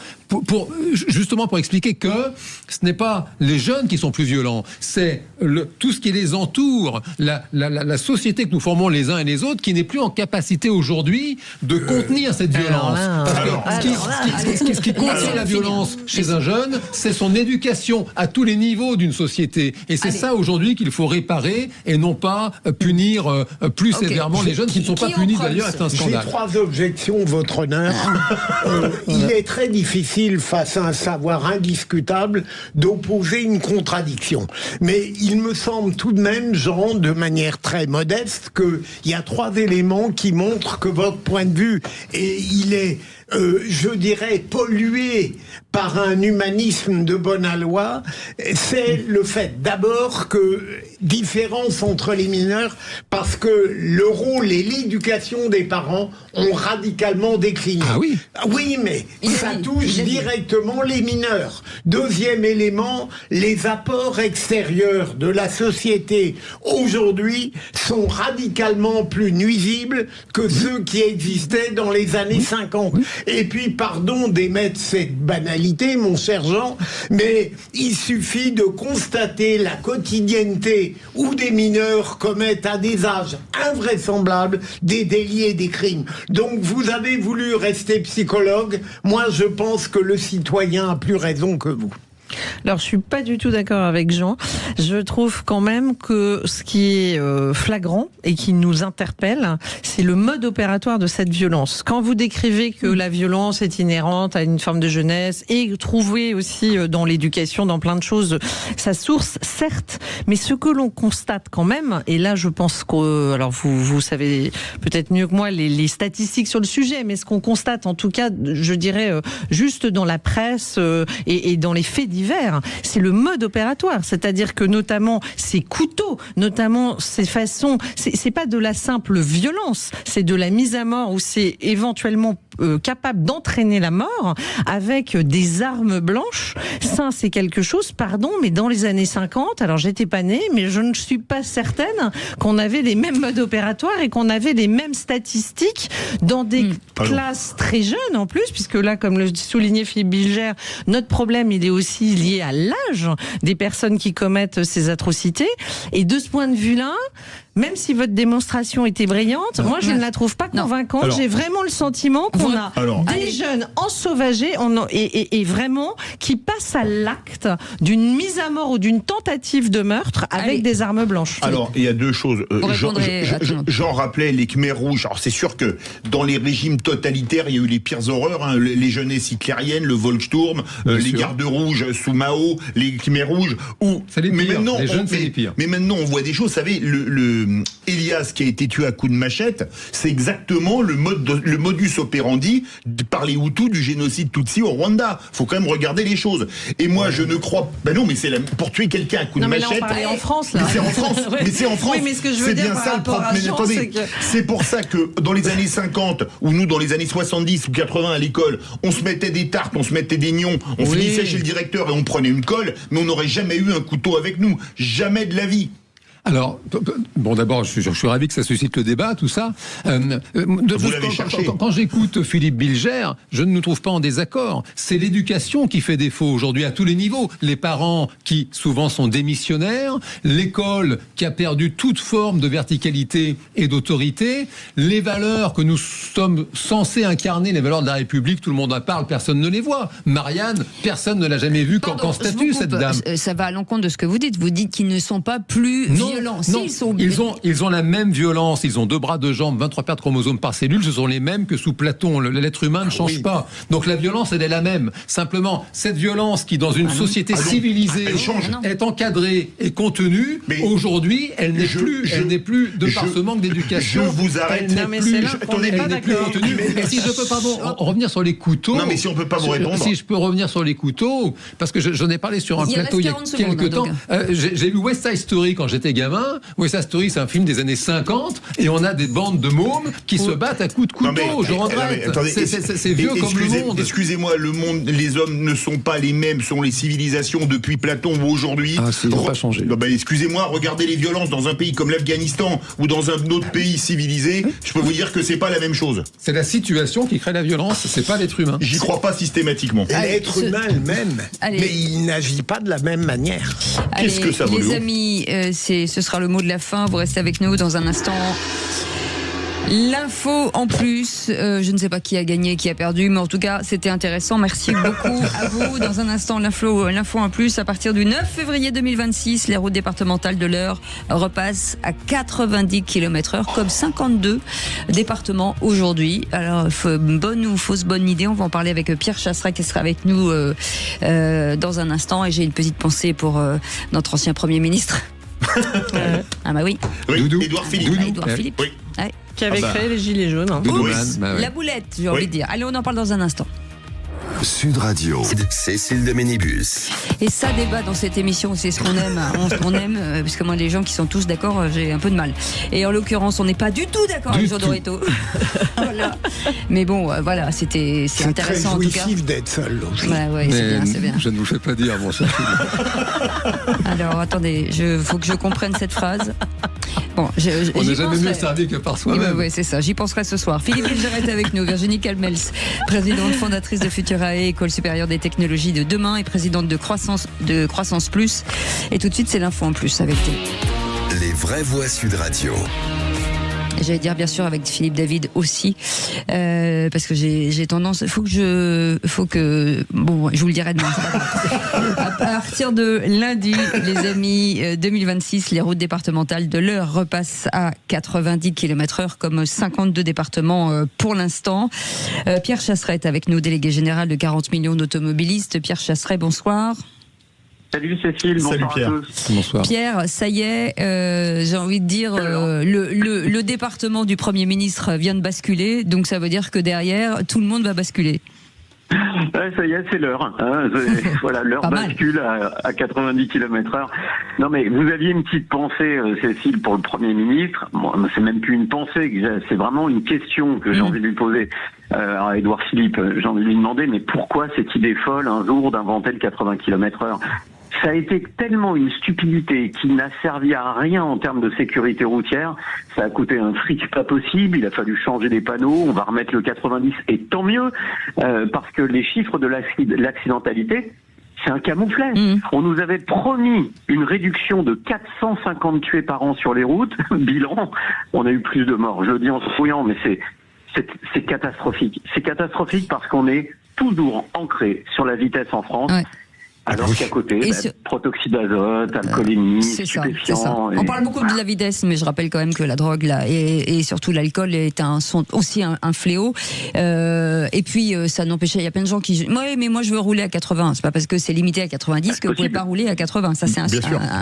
justement pour expliquer que ce n'est pas les jeunes qui sont plus violents, c'est tout ce qui les entoure, la société que nous formons les uns et les autres, qui n'est plus en capacité aujourd'hui de contenir cette violence. Ce qui contient la violence chez un jeune, c'est son éducation à tous les niveaux d'une société. Et c'est ça aujourd'hui qu'il faut réparer et non pas punir plus sévèrement les jeunes qui ne sont pas punis d'ailleurs. C'est un scandale. J'ai 3 objets objection, votre honneur. Il est très difficile, face à un savoir indiscutable, d'opposer une contradiction. Mais il me semble tout de même, Jean, de manière très modeste, qu'il y a 3 éléments qui montrent que votre point de vue, et il est, je dirais, pollué par un humanisme de bon aloi. C'est le fait, d'abord, que différence entre les mineurs, parce que le rôle et l'éducation des parents ont radicalement décliné. Ah oui. Oui, mais ça touche directement les mineurs. Deuxième élément, les apports extérieurs de la société aujourd'hui sont radicalement plus nuisibles que ceux qui existaient dans les années 50. Et puis, pardon d'émettre cette banalité, mon cher Jean, mais il suffit de constater la quotidienneté où des mineurs commettent à des âges invraisemblables des délits et des crimes. Donc vous avez voulu rester psychologue. Moi, je pense que le citoyen a plus raison que vous. Alors, je suis pas du tout d'accord avec Jean. Je trouve quand même que ce qui est flagrant et qui nous interpelle, c'est le mode opératoire de cette violence. Quand vous décrivez que la violence est inhérente à une forme de jeunesse et trouvez aussi dans l'éducation, dans plein de choses, sa source, certes, mais ce que l'on constate quand même, et là je pense que, alors vous savez peut-être mieux que moi les statistiques sur le sujet, mais ce qu'on constate en tout cas, je dirais, juste dans la presse et dans les faits divers, c'est le mode opératoire. C'est-à-dire que notamment ces couteaux, notamment ces façons, c'est pas de la simple violence, c'est de la mise à mort où c'est éventuellement capable d'entraîner la mort avec des armes blanches. Ça, c'est quelque chose, pardon, mais dans les années 50, alors j'étais pas née, mais je ne suis pas certaine qu'on avait les mêmes modes opératoires et qu'on avait les mêmes statistiques dans des classes très jeunes en plus, puisque là, comme le soulignait Philippe Bilger, notre problème, il est aussi lié à l'âge des personnes qui commettent ces atrocités. Et de ce point de vue-là, même si votre démonstration était brillante, moi je ne la trouve pas convaincante. J'ai vraiment le sentiment qu'on a des jeunes ensauvagés et vraiment qui passent à l'acte d'une mise à mort ou d'une tentative de meurtre avec des armes blanches. Alors, il y a deux choses. J'en rappelais les Khmers rouges. Alors, c'est sûr que dans les régimes totalitaires, il y a eu les pires horreurs. Hein, les jeunesses hitlériennes, le Volkssturm, les gardes rouges sous Mao, les Khmers rouges. Mais maintenant, on voit des choses. Vous savez, Elias qui a été tué à coups de machette, c'est exactement le modus operandi par les Hutus du génocide Tutsi au Rwanda. Faut quand même regarder les choses. Et moi, je ne crois... Ben non, mais c'est pour tuer quelqu'un à coups de machette... Mais là, on parlait en France, là. Mais c'est en France. Mais c'est en France. Oui, mais ce que je veux dire par rapport à Jean, c'est que... C'est pour ça que dans les années 50, ou nous, dans les années 70 ou 80 à l'école, on se mettait des tartes, on se mettait des nions, on finissait chez le directeur et on prenait une colle, mais on n'aurait jamais eu un couteau avec nous. Jamais de la vie. Alors, bon, d'abord, je suis ravi que ça suscite le débat, tout ça. Quand j'écoute Philippe Bilger, je ne nous trouve pas en désaccord. C'est l'éducation qui fait défaut aujourd'hui à tous les niveaux. Les parents qui souvent sont démissionnaires, l'école qui a perdu toute forme de verticalité et d'autorité, les valeurs que nous sommes censés incarner, les valeurs de la République, tout le monde en parle, personne ne les voit. Marianne, personne ne l'a jamais vue qu'en statue, cette dame. Ça va à l'encontre de ce que vous dites. Vous dites qu'ils ne sont pas plus violents. Ils ont la même violence, ils ont 2 bras, 2 jambes, 23 paires de chromosomes par cellule, ce sont les mêmes que sous Platon. L'être humain ne change pas. Donc la violence, elle est la même. Simplement, cette violence qui, dans une société civilisée, est encadrée et contenue, aujourd'hui, elle n'est plus, de par ce manque d'éducation. Je vous arrête. Elle n'est plus contenue. Et si je peux revenir sur les couteaux. Non, mais si on peut pas vous répondre. Si je peux revenir sur les couteaux, parce que j'en ai parlé sur un plateau il y a quelques temps. J'ai vu West Side Story quand j'étais gamin. West Side Story, c'est un film des années 50 et on a des bandes de mômes qui se battent à coups de couteau. Je regrette. C'est vieux comme le monde. Excusez-moi, le monde, les hommes ne sont pas les mêmes, sont les civilisations depuis Platon ou aujourd'hui. Ils n'ont pas changé. Excusez-moi, regardez les violences dans un pays comme l'Afghanistan ou dans un autre pays civilisé. Je peux vous dire que c'est pas la même chose. C'est la situation qui crée la violence, c'est pas l'être humain. J'y crois pas systématiquement. L'être humain même, mais il n'agit pas de la même manière. Qu'est-ce que ça vaut? Les amis, ce sera le mot de la fin. Vous restez avec nous dans un instant. L'info en plus, je ne sais pas qui a gagné, qui a perdu, mais en tout cas, c'était intéressant. Merci beaucoup à vous. Dans un instant, l'info en plus, à partir du 9 février 2026, les routes départementales de l'Eure repassent à 90 km/h, comme 52 départements aujourd'hui. Alors, bonne ou fausse bonne idée, on va en parler avec Pierre Chasseret qui sera avec nous dans un instant. Et j'ai une petite pensée pour notre ancien Premier ministre. Ah bah oui. Doudou. Édouard Philippe. Édouard Philippe. Oui. Ouais. Qui avait créé les Gilets jaunes. Oups, la boulette, j'ai envie de dire. Allez, on en parle dans un instant. Sud Radio, Cécile de Ménibus. Et ça débat dans cette émission, c'est ce qu'on aime. On aime, parce que moi, les gens qui sont tous d'accord, j'ai un peu de mal. Et en l'occurrence, on n'est pas du tout d'accord avec Jean Dorito. Voilà. Mais bon, voilà, c'est intéressant en tout cas. C'est très jouissif d'être seul. Ouais, c'est bien. Je ne vous fais pas dire, mon cher Philippe. Alors, attendez, faut que je comprenne cette phrase. Bon, on n'est jamais mieux servi que par soi-même. Oui, c'est ça. J'y penserai ce soir. Philippe Bilger est avec nous. Virginie Calmels, présidente fondatrice de Futurae, École supérieure des technologies de demain, et présidente de Croissance Plus. Et tout de suite, c'est l'info en plus avec Les vraies voix Sud Radio. J'allais dire bien sûr avec Philippe David aussi, parce que j'ai tendance, bon, je vous le dirai demain. À partir de lundi, les amis, 2026, les routes départementales de l'Eure repassent à 90 km/h, comme 52 départements pour l'instant. Pierre Chasseret est avec nous, délégué général de 40 millions d'automobilistes. Pierre Chasseret, bonsoir. Salut Cécile, bonsoir Pierre. à tous. Bonsoir. Pierre, ça y est, j'ai envie de dire, le département du Premier ministre vient de basculer, donc ça veut dire que derrière, tout le monde va basculer. Ouais, ça y est, c'est l'heure. Hein. Voilà, l'heure bascule à 90 km/h. Non mais vous aviez une petite pensée, Cécile, pour le Premier ministre. Moi, c'est même plus une pensée, c'est vraiment une question que j'ai envie de lui poser. À Édouard Philippe, j'ai envie de lui demander, mais pourquoi cette idée folle un jour d'inventer le 80 km/h ? Ça a été tellement une stupidité qui n'a servi à rien en termes de sécurité routière. Ça a coûté un fric pas possible. Il a fallu changer des panneaux. On va remettre le 90 et tant mieux, parce que les chiffres de l'accidentalité, c'est un camouflet. On nous avait promis une réduction de 450 tués par an sur les routes. Bilan, on a eu plus de morts. Je le dis en souriant, mais c'est catastrophique. C'est catastrophique parce qu'on est toujours ancré sur la vitesse en France. Ouais. Alors qu'à côté, protoxyde d'azote, alcoolémie, stupéfiants. On parle beaucoup de la vitesse, mais je rappelle quand même que la drogue là, et surtout l'alcool sont aussi un fléau. Et puis ça n'empêche, il y a plein de gens qui disent ouais, mais moi je veux rouler à 80. C'est pas parce que c'est limité à 90 que vous pouvez pas rouler à 80. Ça c'est un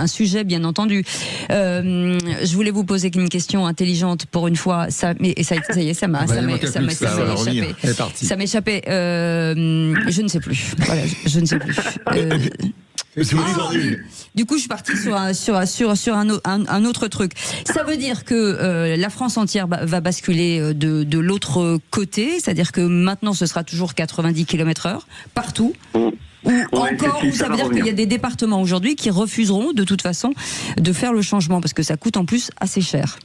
sujet bien entendu. Je voulais vous poser une question intelligente pour une fois. Ça y est, ça m'échappait. Je ne sais plus. Voilà, je ne sais plus. Du coup, je suis partie sur un autre truc. Ça veut dire que la France entière va basculer de l'autre côté, c'est-à-dire que maintenant ce sera toujours 90 km/h partout. Ou ça veut dire qu'il y a des départements aujourd'hui qui refuseront de toute façon de faire le changement parce que ça coûte en plus assez cher.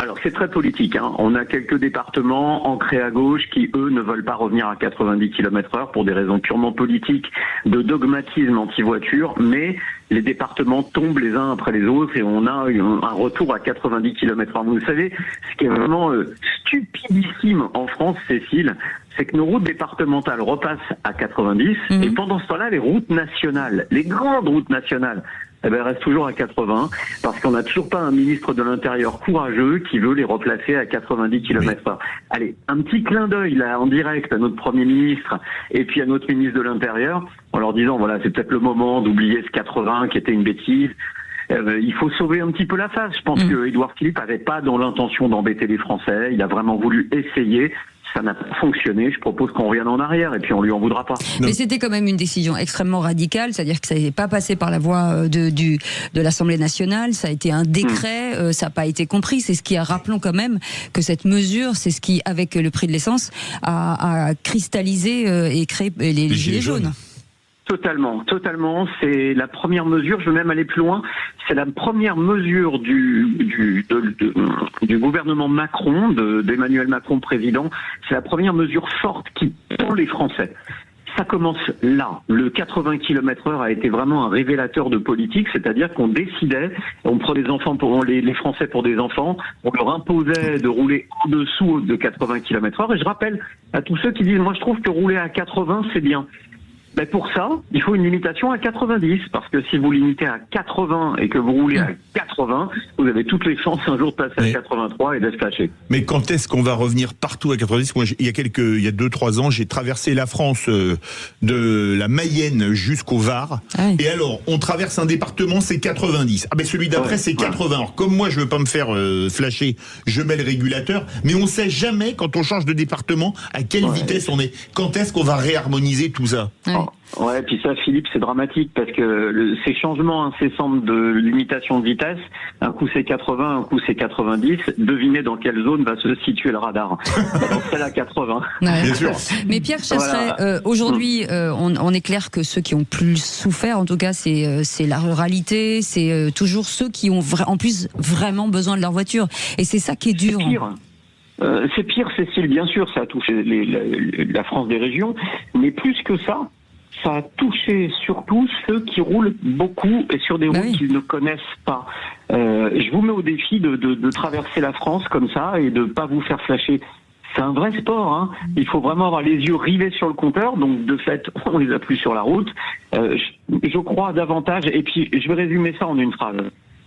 Alors c'est très politique. Hein. On a quelques départements ancrés à gauche qui, eux, ne veulent pas revenir à 90 km/h pour des raisons purement politiques, de dogmatisme anti-voiture, mais les départements tombent les uns après les autres et on a un retour à 90 km/h. Vous savez, ce qui est vraiment stupidissime en France, Cécile, c'est que nos routes départementales repassent à 90 et pendant ce temps-là, les routes nationales, les grandes routes nationales, elles restent toujours à 80 parce qu'on n'a toujours pas un ministre de l'Intérieur courageux qui veut les replacer à 90 km/h. Allez, un petit clin d'œil là en direct à notre Premier ministre et puis à notre ministre de l'Intérieur en leur disant voilà, c'est peut-être le moment d'oublier ce 80 qui était une bêtise. Il faut sauver un petit peu la face. Je pense que Édouard Philippe avait pas dans l'intention d'embêter les Français. Il a vraiment voulu essayer. Ça n'a pas fonctionné, je propose qu'on revienne en arrière et puis on lui en voudra pas. Mais c'était quand même une décision extrêmement radicale, c'est-à-dire que ça n'est pas passé par la voie de l'Assemblée nationale, ça a été un décret, ça n'a pas été compris, c'est ce qui a, rappelons quand même que cette mesure, c'est ce qui, avec le prix de l'essence, a cristallisé et créé les gilets jaunes. Totalement. C'est la première mesure. Je vais même aller plus loin. C'est la première mesure du gouvernement Macron, d'Emmanuel Macron président. C'est la première mesure forte qui pour les Français. ça commence là. Le 80 km/h a été vraiment un révélateur de politique, c'est-à-dire qu'on décidait, on prenait les Français pour des enfants, on leur imposait de rouler en dessous de 80 km/h. Et je rappelle à tous ceux qui disent, moi je trouve que rouler à 80 c'est bien. Mais pour ça, il faut une limitation à 90, parce que si vous limitez à 80 et que vous roulez à 80, vous avez toutes les chances un jour de passer à 83 et d'être fâché. Mais quand est-ce qu'on va revenir partout à 90 ? Moi, il y a 2-3 ans, j'ai traversé la France de la Mayenne jusqu'au Var. Ah oui. Et alors, on traverse un département, c'est 90. Ah ben celui d'après, c'est 80. Alors, comme moi, je veux pas me faire flasher, je mets le régulateur. Mais on sait jamais, quand on change de département, à quelle vitesse on est. Quand est-ce qu'on va réharmoniser tout ça ? Ouais, puis ça, Philippe, c'est dramatique parce que ces changements incessants de limitation de vitesse, un coup c'est 80, un coup c'est 90, devinez dans quelle zone va se situer le radar. Donc c'est la 80. Ouais. Bien sûr. Mais Pierre Chasseret, aujourd'hui, on est clair que ceux qui ont plus souffert, en tout cas, c'est la ruralité, c'est toujours ceux qui ont en plus vraiment besoin de leur voiture. Et c'est ça qui est dur. C'est pire, Cécile, bien sûr, ça a touché la France des régions, mais plus que ça a touché surtout ceux qui roulent beaucoup et sur des routes qu'ils ne connaissent pas. Je vous mets au défi de traverser la France comme ça et de pas vous faire flasher. C'est un vrai sport, hein. Il faut vraiment avoir les yeux rivés sur le compteur, donc de fait, on les a plus sur la route. Je crois davantage, et puis je vais résumer ça en une phrase.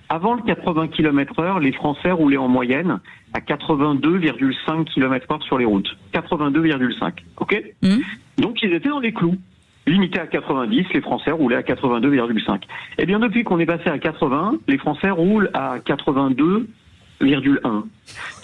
Avant le 80 km/h, les Français roulaient en moyenne à 82,5 km/h sur les routes. 82,5, ok ? Donc ils étaient dans les clous. Limité à 90, les Français roulaient à 82,5. Eh bien, depuis qu'on est passé à 80, les Français roulent à 82,1.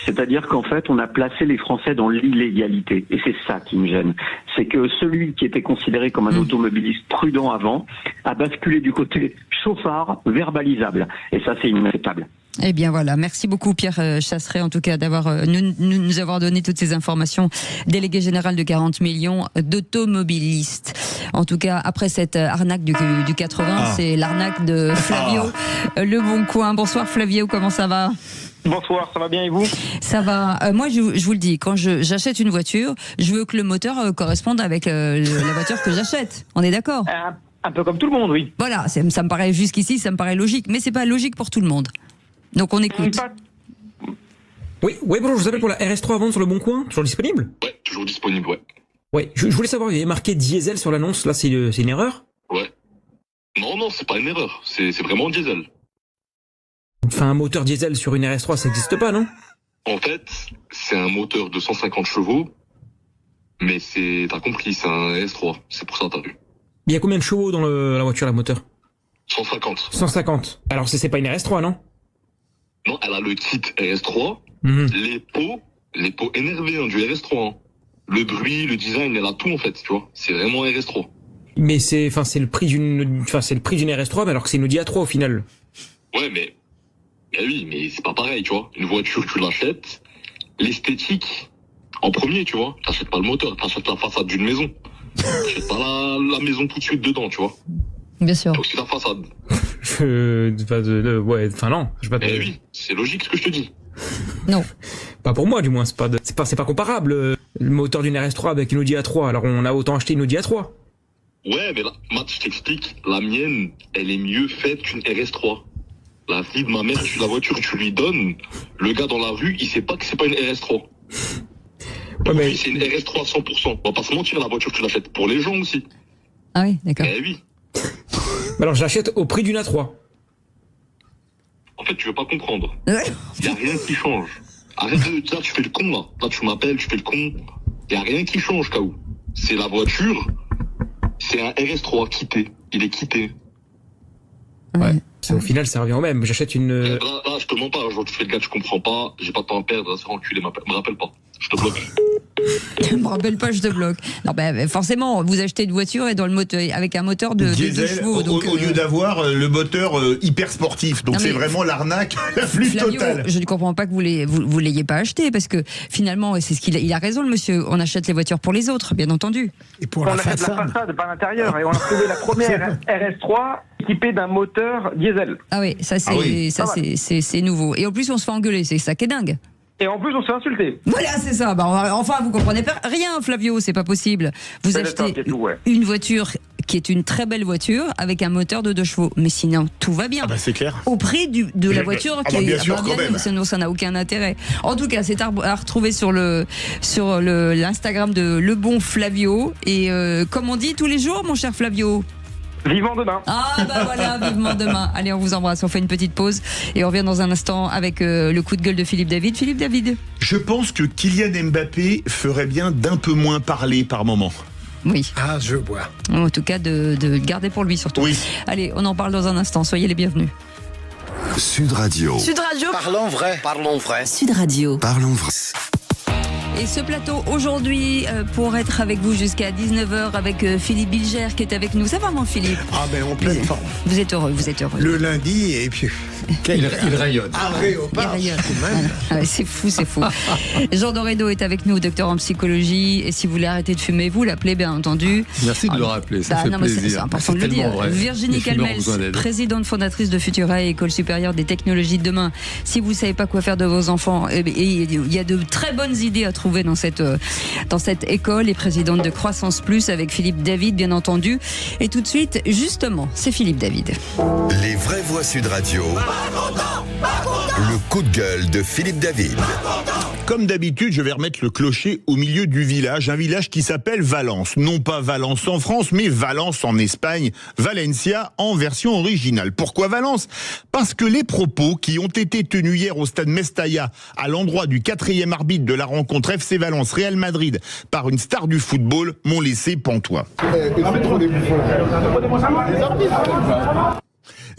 C'est-à-dire qu'en fait, on a placé les Français dans l'illégalité. Et c'est ça qui me gêne. C'est que celui qui était considéré comme un automobiliste prudent avant a basculé du côté chauffard, verbalisable. Et ça, c'est inacceptable. Eh bien voilà, merci beaucoup Pierre Chasseret en tout cas d'avoir nous avoir donné toutes ces informations. Délégué général de 40 millions d'automobilistes. En tout cas, après cette arnaque du 80, c'est l'arnaque de Flavio Le Bon Coin. Bonsoir Flavio, comment ça va ? Bonsoir, ça va bien et vous ? Ça va. Moi, je vous le dis, quand j'achète une voiture, je veux que le moteur corresponde avec la voiture que j'achète. On est d'accord ? Un peu comme tout le monde, oui. Voilà, ça me paraît jusqu'ici, ça me paraît logique, mais c'est pas logique pour tout le monde. Donc on écoute. Oui, bonjour, je vous appelle pour la RS3 à vendre sur Le Bon Coin, toujours disponible ? Ouais, toujours disponible, ouais. Ouais, je voulais savoir, il y avait marqué diesel sur l'annonce, là c'est une erreur ? Ouais. Non, c'est pas une erreur, c'est vraiment diesel. Enfin, un moteur diesel sur une RS3, ça n'existe pas, non ? En fait, c'est un moteur de 150 chevaux, mais t'as compris, c'est un RS3, c'est pour ça que t'as vu. Il y a combien de chevaux dans la voiture, la moteur ? 150. 150. Alors c'est pas une RS3, non ? Non, elle a le kit RS3, les pots énervés du RS3. Hein. Le bruit, le design, elle a tout en fait, tu vois. C'est vraiment RS3. Mais c'est le prix d'une RS3, mais alors que c'est une Audi A3 au final. Ouais, mais oui, mais c'est pas pareil, tu vois. Une voiture, tu l'achètes, l'esthétique en premier, tu vois. T'achètes pas le moteur, t'achètes la façade d'une maison. T'achètes pas la maison tout de suite dedans, tu vois. Bien sûr. Donc c'est la façade. Non. Oui, c'est logique ce que je te dis. Non. Pas pour moi, du moins. C'est pas comparable. Le moteur d'une RS3 avec une Audi A3. Alors on a autant acheté une Audi A3. Ouais, mais là, Matt, je t'explique. La mienne, elle est mieux faite qu'une RS3. La fille de ma mère, la voiture, tu lui donnes. Le gars dans la rue, il sait pas que c'est pas une RS3. Ouais, mais c'est une RS3 à 100%. On va pas se mentir, la voiture, tu l'achètes pour les gens aussi. Ah oui, d'accord. Eh oui. Alors j'achète au prix d'une A3. En fait, tu veux pas comprendre. Il y a rien qui change. Arrête de... Là, tu fais le con, là. Là, tu m'appelles, tu fais le con. Il y a rien qui change, Kaou. C'est la voiture. C'est un RS3 quitté. Il est quitté. Ouais. Au final, ça revient au même. J'achète une... Là, je te mens pas. Je vois que tu fais le gars, tu comprends pas. J'ai pas de temps à perdre. C'est enculé. Me rappelle pas. Je te bloque. Me rappelle pas, je te bloque. Non, forcément, vous achetez une voiture et dans le moteur, avec un moteur de 2 chevaux. Donc, au lieu d'avoir le moteur hyper sportif. Donc c'est vraiment l'arnaque la plus totale. Je ne comprends pas que vous l'ayez pas acheté parce que finalement, c'est ce il a raison, le monsieur. On achète les voitures pour les autres, bien entendu. Et pour on achète la façade, pas l'intérieur. Et on a trouvé la première RS3 équipée d'un moteur diesel. Ah oui, ça c'est nouveau. Et en plus, on se fait engueuler. C'est ça qui est dingue. Et en plus, on se fait insulter. Voilà, c'est ça. Enfin, vous comprenez pas rien, Flavio, c'est pas possible. Vous achetez une voiture qui est une très belle voiture avec un moteur de 2 chevaux. Mais sinon, tout va bien. C'est clair. Au prix de la voiture qui bien sûr, quand même. Sinon, ça n'a aucun intérêt. En tout cas, c'est à retrouver sur l'Instagram de Le Bon Flavio. Et comme on dit tous les jours, mon cher Flavio. Vivement demain. Voilà, vivement demain. Allez, on vous embrasse, on fait une petite pause et on revient dans un instant avec le coup de gueule de Philippe David. Philippe David. Je pense que Kylian Mbappé ferait bien d'un peu moins parler par moment. Oui. Je vois. En tout cas, de garder pour lui surtout. Oui. Allez, on en parle dans un instant. Soyez les bienvenus. Sud Radio. Sud Radio. Parlons vrai. Parlons vrai. Sud Radio. Parlons vrai. Et ce plateau aujourd'hui pour être avec vous jusqu'à 19h avec Philippe Bilger qui est avec nous. Ça va, mon Philippe? En pleine forme. Vous êtes heureux. Le lundi et puis... Il rayonne. Il rayonne. C'est fou. Jean Dorédo est avec nous, docteur en psychologie. Et si vous voulez arrêter de fumer, vous l'appelez bien entendu. Merci de le rappeler, ça fait plaisir. C'est important de le dire. Vrai. Virginie Calmels, présidente fondatrice de Futura, École supérieure des technologies de demain. Si vous ne savez pas quoi faire de vos enfants, il y a de très bonnes idées à trouver dans cette école. Et présidente de Croissance Plus avec Philippe David, bien entendu. Et tout de suite, justement, c'est Philippe David. Les vraies voix Sud Radio. Le coup de gueule de Philippe David. Comme d'habitude, je vais remettre le clocher au milieu du village, un village qui s'appelle Valence. Non pas Valence en France, mais Valence en Espagne, Valencia en version originale. Pourquoi Valence? Parce que les propos qui ont été tenus hier au stade Mestalla, à l'endroit du 4e arbitre de la rencontre FC Valence-Real Madrid par une star du football, m'ont laissé pantois.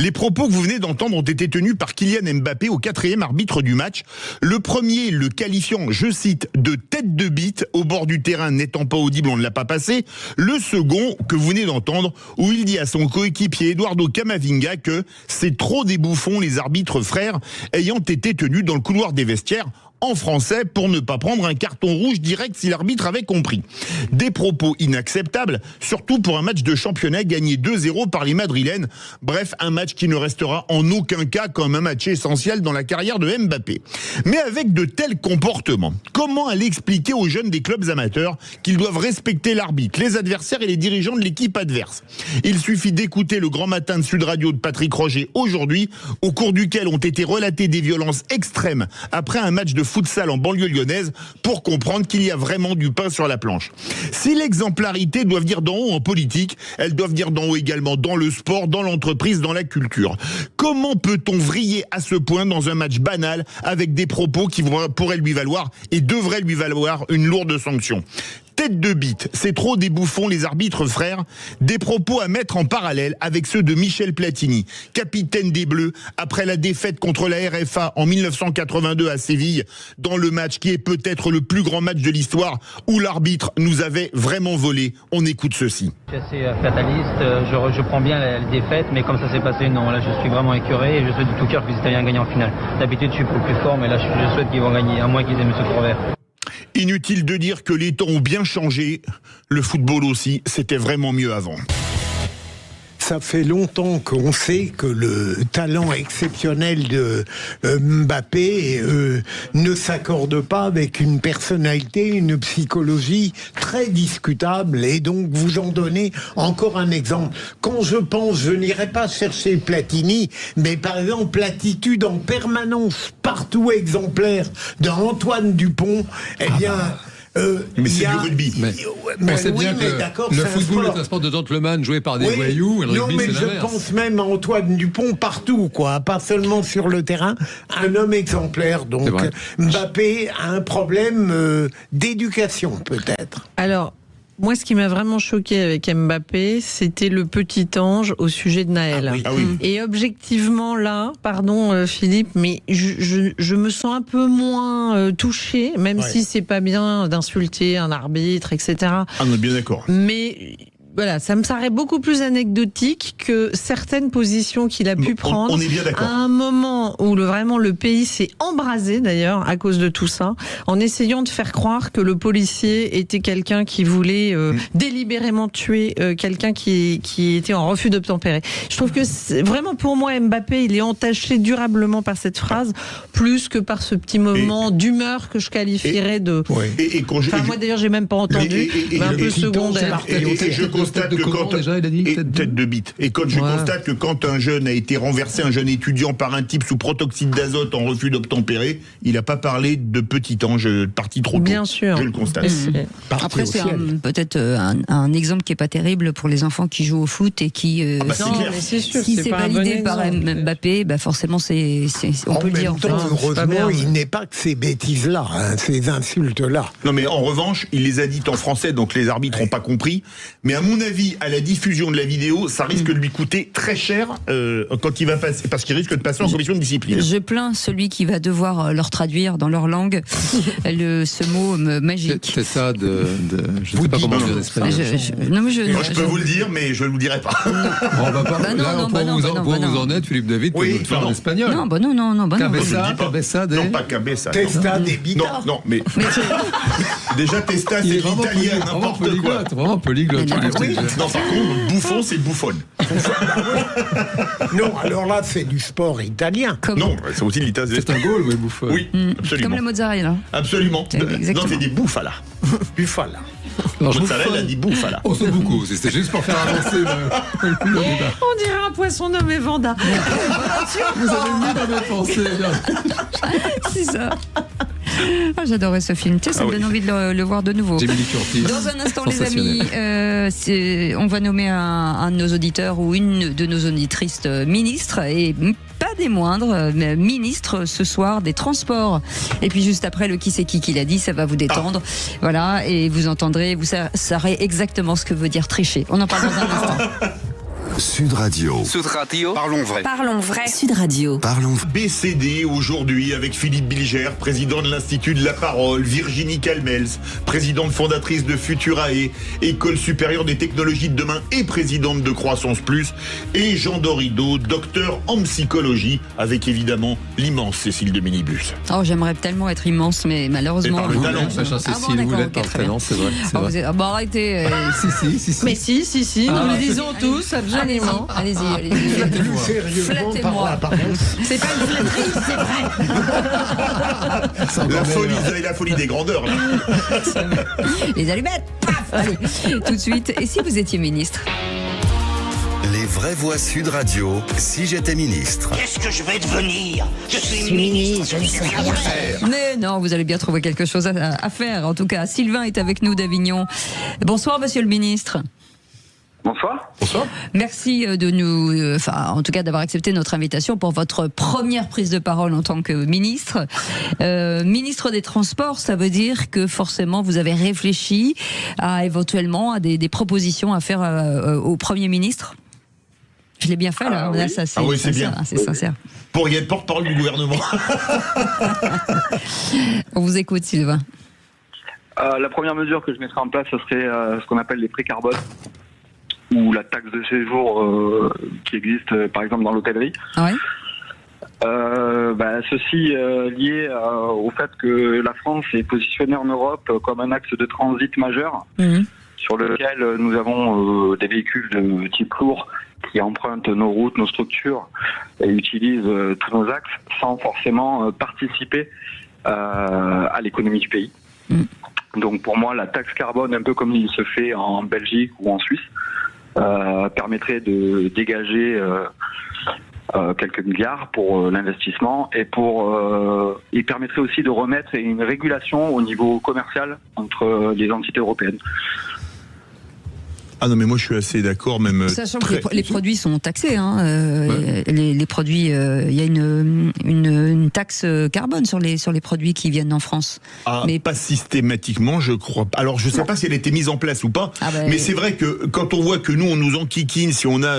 Les propos que vous venez d'entendre ont été tenus par Kylian Mbappé au 4e arbitre du match. Le premier, le qualifiant, je cite, de tête de bite au bord du terrain n'étant pas audible, on ne l'a pas passé. Le second, que vous venez d'entendre, où il dit à son coéquipier Eduardo Camavinga que c'est trop des bouffons les arbitres frères ayant été tenus dans le couloir des vestiaires. En français, pour ne pas prendre un carton rouge direct si l'arbitre avait compris. Des propos inacceptables, surtout pour un match de championnat gagné 2-0 par les Madrilènes. Bref, un match qui ne restera en aucun cas comme un match essentiel dans la carrière de Mbappé. Mais avec de tels comportements, comment aller expliquer aux jeunes des clubs amateurs qu'ils doivent respecter l'arbitre, les adversaires et les dirigeants de l'équipe adverse? Il suffit d'écouter le grand matin de Sud Radio de Patrick Roger aujourd'hui, au cours duquel ont été relatées des violences extrêmes après un match de futsal en banlieue lyonnaise pour comprendre qu'il y a vraiment du pain sur la planche. Si l'exemplarité doit venir d'en haut en politique, elle doit venir d'en haut également dans le sport, dans l'entreprise, dans la culture. Comment peut-on vriller à ce point dans un match banal avec des propos qui pourraient lui valoir et devraient lui valoir une lourde sanction? Tête de bite, c'est trop des bouffons les arbitres frères, des propos à mettre en parallèle avec ceux de Michel Platini, capitaine des Bleus, après la défaite contre la RFA en 1982 à Séville, dans le match qui est peut-être le plus grand match de l'histoire, où l'arbitre nous avait vraiment volé. On écoute ceci. Je suis assez fataliste, je prends bien la défaite, mais comme ça s'est passé, non, là je suis vraiment écœuré et je souhaite de tout cœur que les Italiens gagnent en finale. D'habitude je suis le plus fort, mais là je souhaite qu'ils vont gagner, à moins qu'ils aient M. Trouvert. Inutile de dire que les temps ont bien changé, le football aussi, c'était vraiment mieux avant. Ça fait longtemps qu'on sait que le talent exceptionnel de Mbappé ne s'accorde pas avec une personnalité, une psychologie très discutable. Et donc, vous en donnez encore un exemple. Quand je pense, je n'irai pas chercher Platini, mais par exemple, l'attitude en permanence, partout exemplaire, d'Antoine Dupont, eh bien... mais c'est du rugby. On sait bien que le football est un sport de gentleman joué par des voyous. Et le rugby, c'est l'inverse. Je pense même à Antoine Dupont partout, quoi, pas seulement sur le terrain. Un homme exemplaire. Donc Mbappé a un problème d'éducation, peut-être. Alors. Moi, ce qui m'a vraiment choqué avec Mbappé, c'était le petit ange au sujet de Naël. Ah oui. Et objectivement, là, pardon Philippe, mais je me sens un peu moins touchée, même si c'est pas bien d'insulter un arbitre, etc. Ah, on est bien d'accord. Mais voilà, ça me paraît beaucoup plus anecdotique que certaines positions qu'il a pu prendre. On est bien d'accord. À un moment où vraiment le pays s'est embrasé d'ailleurs à cause de tout ça, en essayant de faire croire que le policier était quelqu'un qui voulait délibérément tuer quelqu'un qui était en refus d'obtempérer. Je trouve que vraiment pour moi Mbappé, il est entaché durablement par cette phrase, plus que par ce petit moment d'humeur que je qualifierais de... Ouais. Moi d'ailleurs j'ai même pas entendu, mais un peu secondaire. Et je constate que quand... déjà, il a dit tête de bite. Et quand je constate que quand un jeune a été renversé, un jeune étudiant par un type sous protoxyde d'azote en refus d'obtempérer, il n'a pas parlé de petit ange parti trop tôt. Bien sûr. Je le constate. Après c'est peut-être un exemple qui est pas terrible pour les enfants qui jouent au foot et qui c'est sûr, si c'est validé par Mbappé, forcément on peut le dire. Heureusement, il n'est pas que ces bêtises-là, ces insultes-là. Non, mais en revanche, il les a dites en français, donc les arbitres n'ont pas compris. Mais à mon avis, à la diffusion de la vidéo, ça risque de lui coûter très cher quand il va passer, parce qu'il risque de passer en commission de discipline. Je plains celui qui va devoir leur traduire dans leur langue ce mot magique. C'est ça je ne sais pas comment dire en espagnol. Je peux vous le dire, mais je ne vous le dirai pas. On va pas. Vous en êtes, Philippe David, pour nous le faire en espagnol. Non. Cabeza. Non, pas cabeza. Testa des bitards. Non, mais déjà Testa, c'est l'italien, n'importe quoi. Vraiment polyglotte. Non, par contre, bouffon, c'est bouffonne. Non, alors là, c'est du sport italien. Non, c'est aussi l'Italie. C'est un goal, mais bouffonne. Oui, absolument. Comme la mozzarella. Absolument. Non, c'est des bouffala. Bufala. Mozzarella dit bouffala. On sait beaucoup, c'était juste pour faire avancer le débat. On dirait un poisson nommé Vanda. Vous avez mis dans mes pensées. C'est ça. J'adorais ce film. Tu sais, ça me donne envie de le voir de nouveau. Jamie Lee Curtis. Dans un instant, les amis, on va nommer un de nos auditeurs ou une de nos auditrices ministre, et pas des moindres, mais ministre ce soir des Transports. Et puis juste après, le qui c'est qui l'a dit, ça va vous détendre. Voilà, et vous entendrez, vous saurez exactement ce que veut dire tricher. On en parle dans un instant. Sud Radio. Sud Radio. Parlons vrai. Parlons vrai. Sud Radio. Parlons vrai. BCD aujourd'hui avec Philippe Bilger, président de l'Institut de la Parole, Virginie Calmels, présidente fondatrice de Futurae, École supérieure des technologies de demain et présidente de Croissance Plus, et Jean Dorido, docteur en psychologie, avec évidemment l'immense Cécile de Minibus. Oh, j'aimerais tellement être immense, mais malheureusement. Mais par le talent. Cécile, vous l'êtes par le talent, c'est vrai. Arrêtez. Si. Mais si, nous le disons tous, absolument. Allez-y. Flattez-moi. C'est pas une flatterie, c'est vrai. La folie des grandeurs, là. Les allumettes, paf. Allez, tout de suite. Et si vous étiez ministre? Les vraies voix Sud Radio, si j'étais ministre. Qu'est-ce que je vais devenir? Je suis ministre, je ne sais rien faire. Mais non, vous allez bien trouver quelque chose à faire. En tout cas, Sylvain est avec nous d'Avignon. Bonsoir, monsieur le ministre. Bonsoir. Merci de nous, en tout cas d'avoir accepté notre invitation pour votre première prise de parole en tant que ministre. Ministre des Transports, ça veut dire que forcément vous avez réfléchi éventuellement à des propositions à faire au Premier ministre. Je l'ai bien fait là. Oui. Là, ça, c'est, oui, c'est bien. C'est sincère. Pour y être porte-parole du gouvernement. On vous écoute, Sylvain. La première mesure que je mettrai en place, ce serait ce qu'on appelle les prix carbone, ou la taxe de séjour qui existe par exemple dans l'hôtellerie. Ouais. Ceci lié au fait que la France est positionnée en Europe comme un axe de transit majeur, sur lequel nous avons des véhicules de type lourd qui empruntent nos routes, nos structures et utilisent tous nos axes sans forcément participer à l'économie du pays. Donc pour moi, la taxe carbone, un peu comme il se fait en Belgique ou en Suisse, permettrait de dégager quelques milliards pour l'investissement et il permettrait aussi de remettre une régulation au niveau commercial entre les entités européennes. Ah non, mais moi je suis assez d'accord, même. Sachant que les produits sont taxés, les produits, il y a une taxe carbone sur les produits qui viennent en France. Mais pas systématiquement, je crois. Alors je sais pas si elle a été mise en place ou pas, mais c'est vrai que quand on voit que nous on nous enquiquine si on a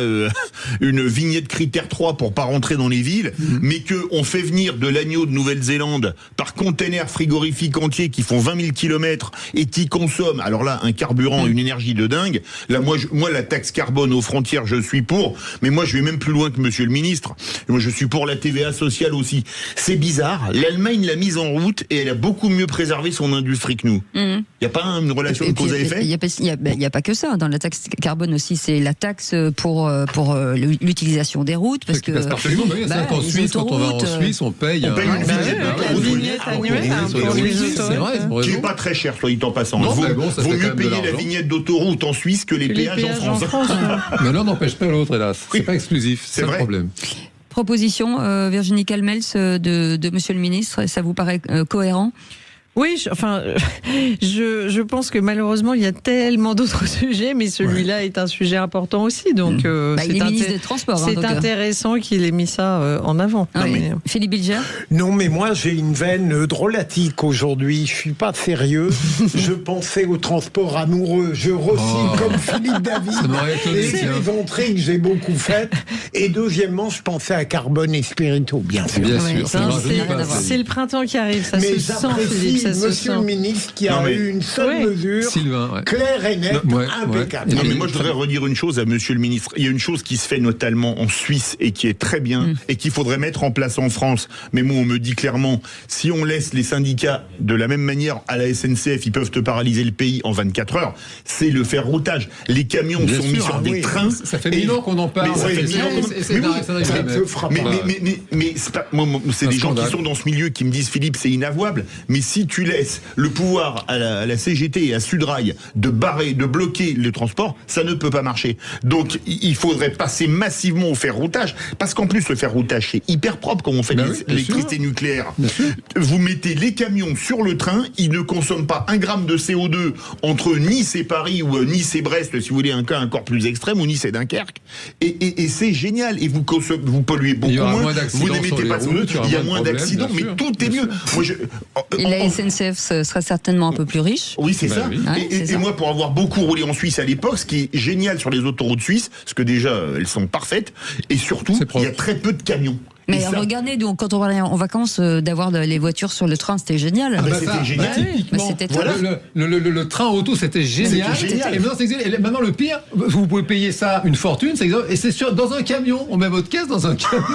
une vignette critère 3 pour pas rentrer dans les villes, mais que on fait venir de l'agneau de Nouvelle-Zélande par container frigorifique entier qui font 20 000 km et qui consomment, alors là, un carburant, une énergie de dingue. Là, moi, la taxe carbone aux frontières, je suis pour, mais moi, je vais même plus loin que monsieur le ministre. Moi, je suis pour la TVA sociale aussi. C'est bizarre. L'Allemagne l'a mise en route et elle a beaucoup mieux préservé son industrie que nous. Il n'y a pas une relation de cause à effet? Il n'y a pas que ça. Dans la taxe carbone aussi, c'est la taxe pour l'utilisation des routes. Parce que en Suisse, quand on va en Suisse, on paye une vignette annuelle pour les autoroutes. Qui n'est pas très cher, soit dit en passant. Vaut mieux payer la vignette d'autoroute en Suisse que les péages en France. Mais l'un n'empêche pas l'autre, hélas. C'est pas exclusif, c'est le problème. Proposition, Virginie Calmels, de Monsieur le Ministre, ça vous paraît cohérent? Oui, je pense que malheureusement il y a tellement d'autres sujets, mais celui-là est un sujet important aussi. Donc il est ministre des Transports. C'est intéressant qu'il ait mis ça en avant. Philippe Bilger? Non, mais moi j'ai une veine drôlatique aujourd'hui. Je suis pas sérieux. Je pensais au transport amoureux. Je recycle comme Philippe David. Et c'est les entrées que j'ai beaucoup faites. Et deuxièmement, je pensais à Carbone et Spirito, bien sûr. C'est le printemps qui arrive, ça se sent, Philippe. Monsieur le ministre qui a eu une seule mesure claire et nette, impeccable. Non, mais moi je voudrais redire une chose à monsieur le ministre. Il y a une chose qui se fait notamment en Suisse et qui est très bien et qu'il faudrait mettre en place en France. Mais moi on me dit clairement, si on laisse les syndicats de la même manière à la SNCF, ils peuvent te paralyser le pays en 24 heures, c'est le ferroutage. Les camions sont mis sur des trains. Ça fait 1000 ans qu'on en parle. Mais c'est des gens qui sont dans ce milieu qui me disent, Philippe, c'est inavouable. Mais si tu laisses le pouvoir à la CGT et à Sudrail de bloquer le transport, ça ne peut pas marcher. Donc il faudrait passer massivement au ferroutage, parce qu'en plus le ferroutage c'est hyper propre comme on fait l'électricité nucléaire. Vous mettez les camions sur le train, ils ne consomment pas 1 gramme de CO2 entre Nice et Paris ou Nice et Brest, si vous voulez un cas encore plus extrême, ou Nice et Dunkerque, et c'est génial. Et vous polluez beaucoup moins, vous n'émettez pas de CO2, il y a moins d'accidents, mais tout est mieux. La SNCF sera certainement un peu plus riche. Oui, c'est ça. Et moi, pour avoir beaucoup roulé en Suisse à l'époque, ce qui est génial sur les autoroutes suisses, parce que déjà, elles sont parfaites, et surtout, il y a très peu de camions. Mais regardez, donc, quand on va en vacances, d'avoir les voitures sur le train, c'était génial. C'était génial. Le train auto, c'était génial. Et maintenant, le pire, vous pouvez payer ça une fortune, et c'est dans un camion. On met votre caisse dans un camion.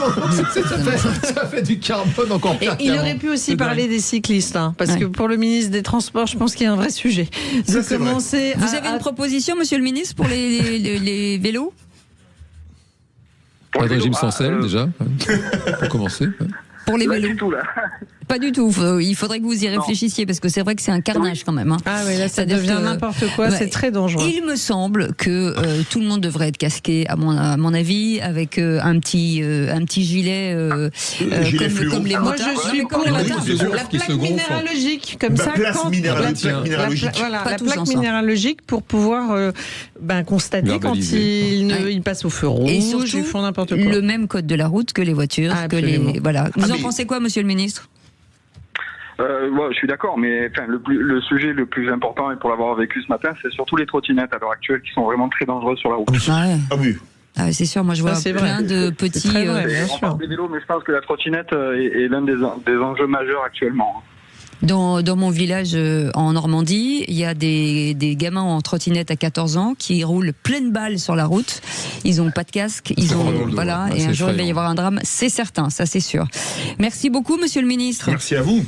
Ça fait du carbone encore pire. Il aurait pu aussi parler des cyclistes, parce que pour le ministre des Transports, je pense qu'il y a un vrai sujet. Vous avez une proposition, monsieur le ministre, pour les vélos? Pas de régime sans sel, déjà, pour commencer. Pour les vélos. Pas du tout, là. Pas du tout. Il faudrait que vous y réfléchissiez, parce que c'est vrai que c'est un carnage quand même. Ah oui, là, ça devient n'importe quoi, c'est très dangereux. Il me semble que tout le monde devrait être casqué, à mon avis, avec un petit gilet, comme les motards. Moi, je suis pour la plaque minéralogique, comme ça. La plaque minéralogique pour pouvoir constater quand ils passent au feu rouge, et surtout, ils font n'importe quoi. Le même code de la route que les voitures, voilà. Vous en pensez quoi, monsieur le ministre? Je suis d'accord, mais le sujet le plus important, et pour l'avoir vécu ce matin, c'est surtout les trottinettes à l'heure actuelle qui sont vraiment très dangereuses sur la route. Ah, c'est sûr, moi je vois plein de petits. On parle des vélos, mais je pense que la trottinette est l'un des enjeux majeurs actuellement. Dans mon village en Normandie, il y a des gamins en trottinette à 14 ans qui roulent pleine balle sur la route. Ils n'ont pas de casque, et un jour il va y avoir un drame, c'est certain, ça c'est sûr. Merci beaucoup, monsieur le ministre. Merci à vous.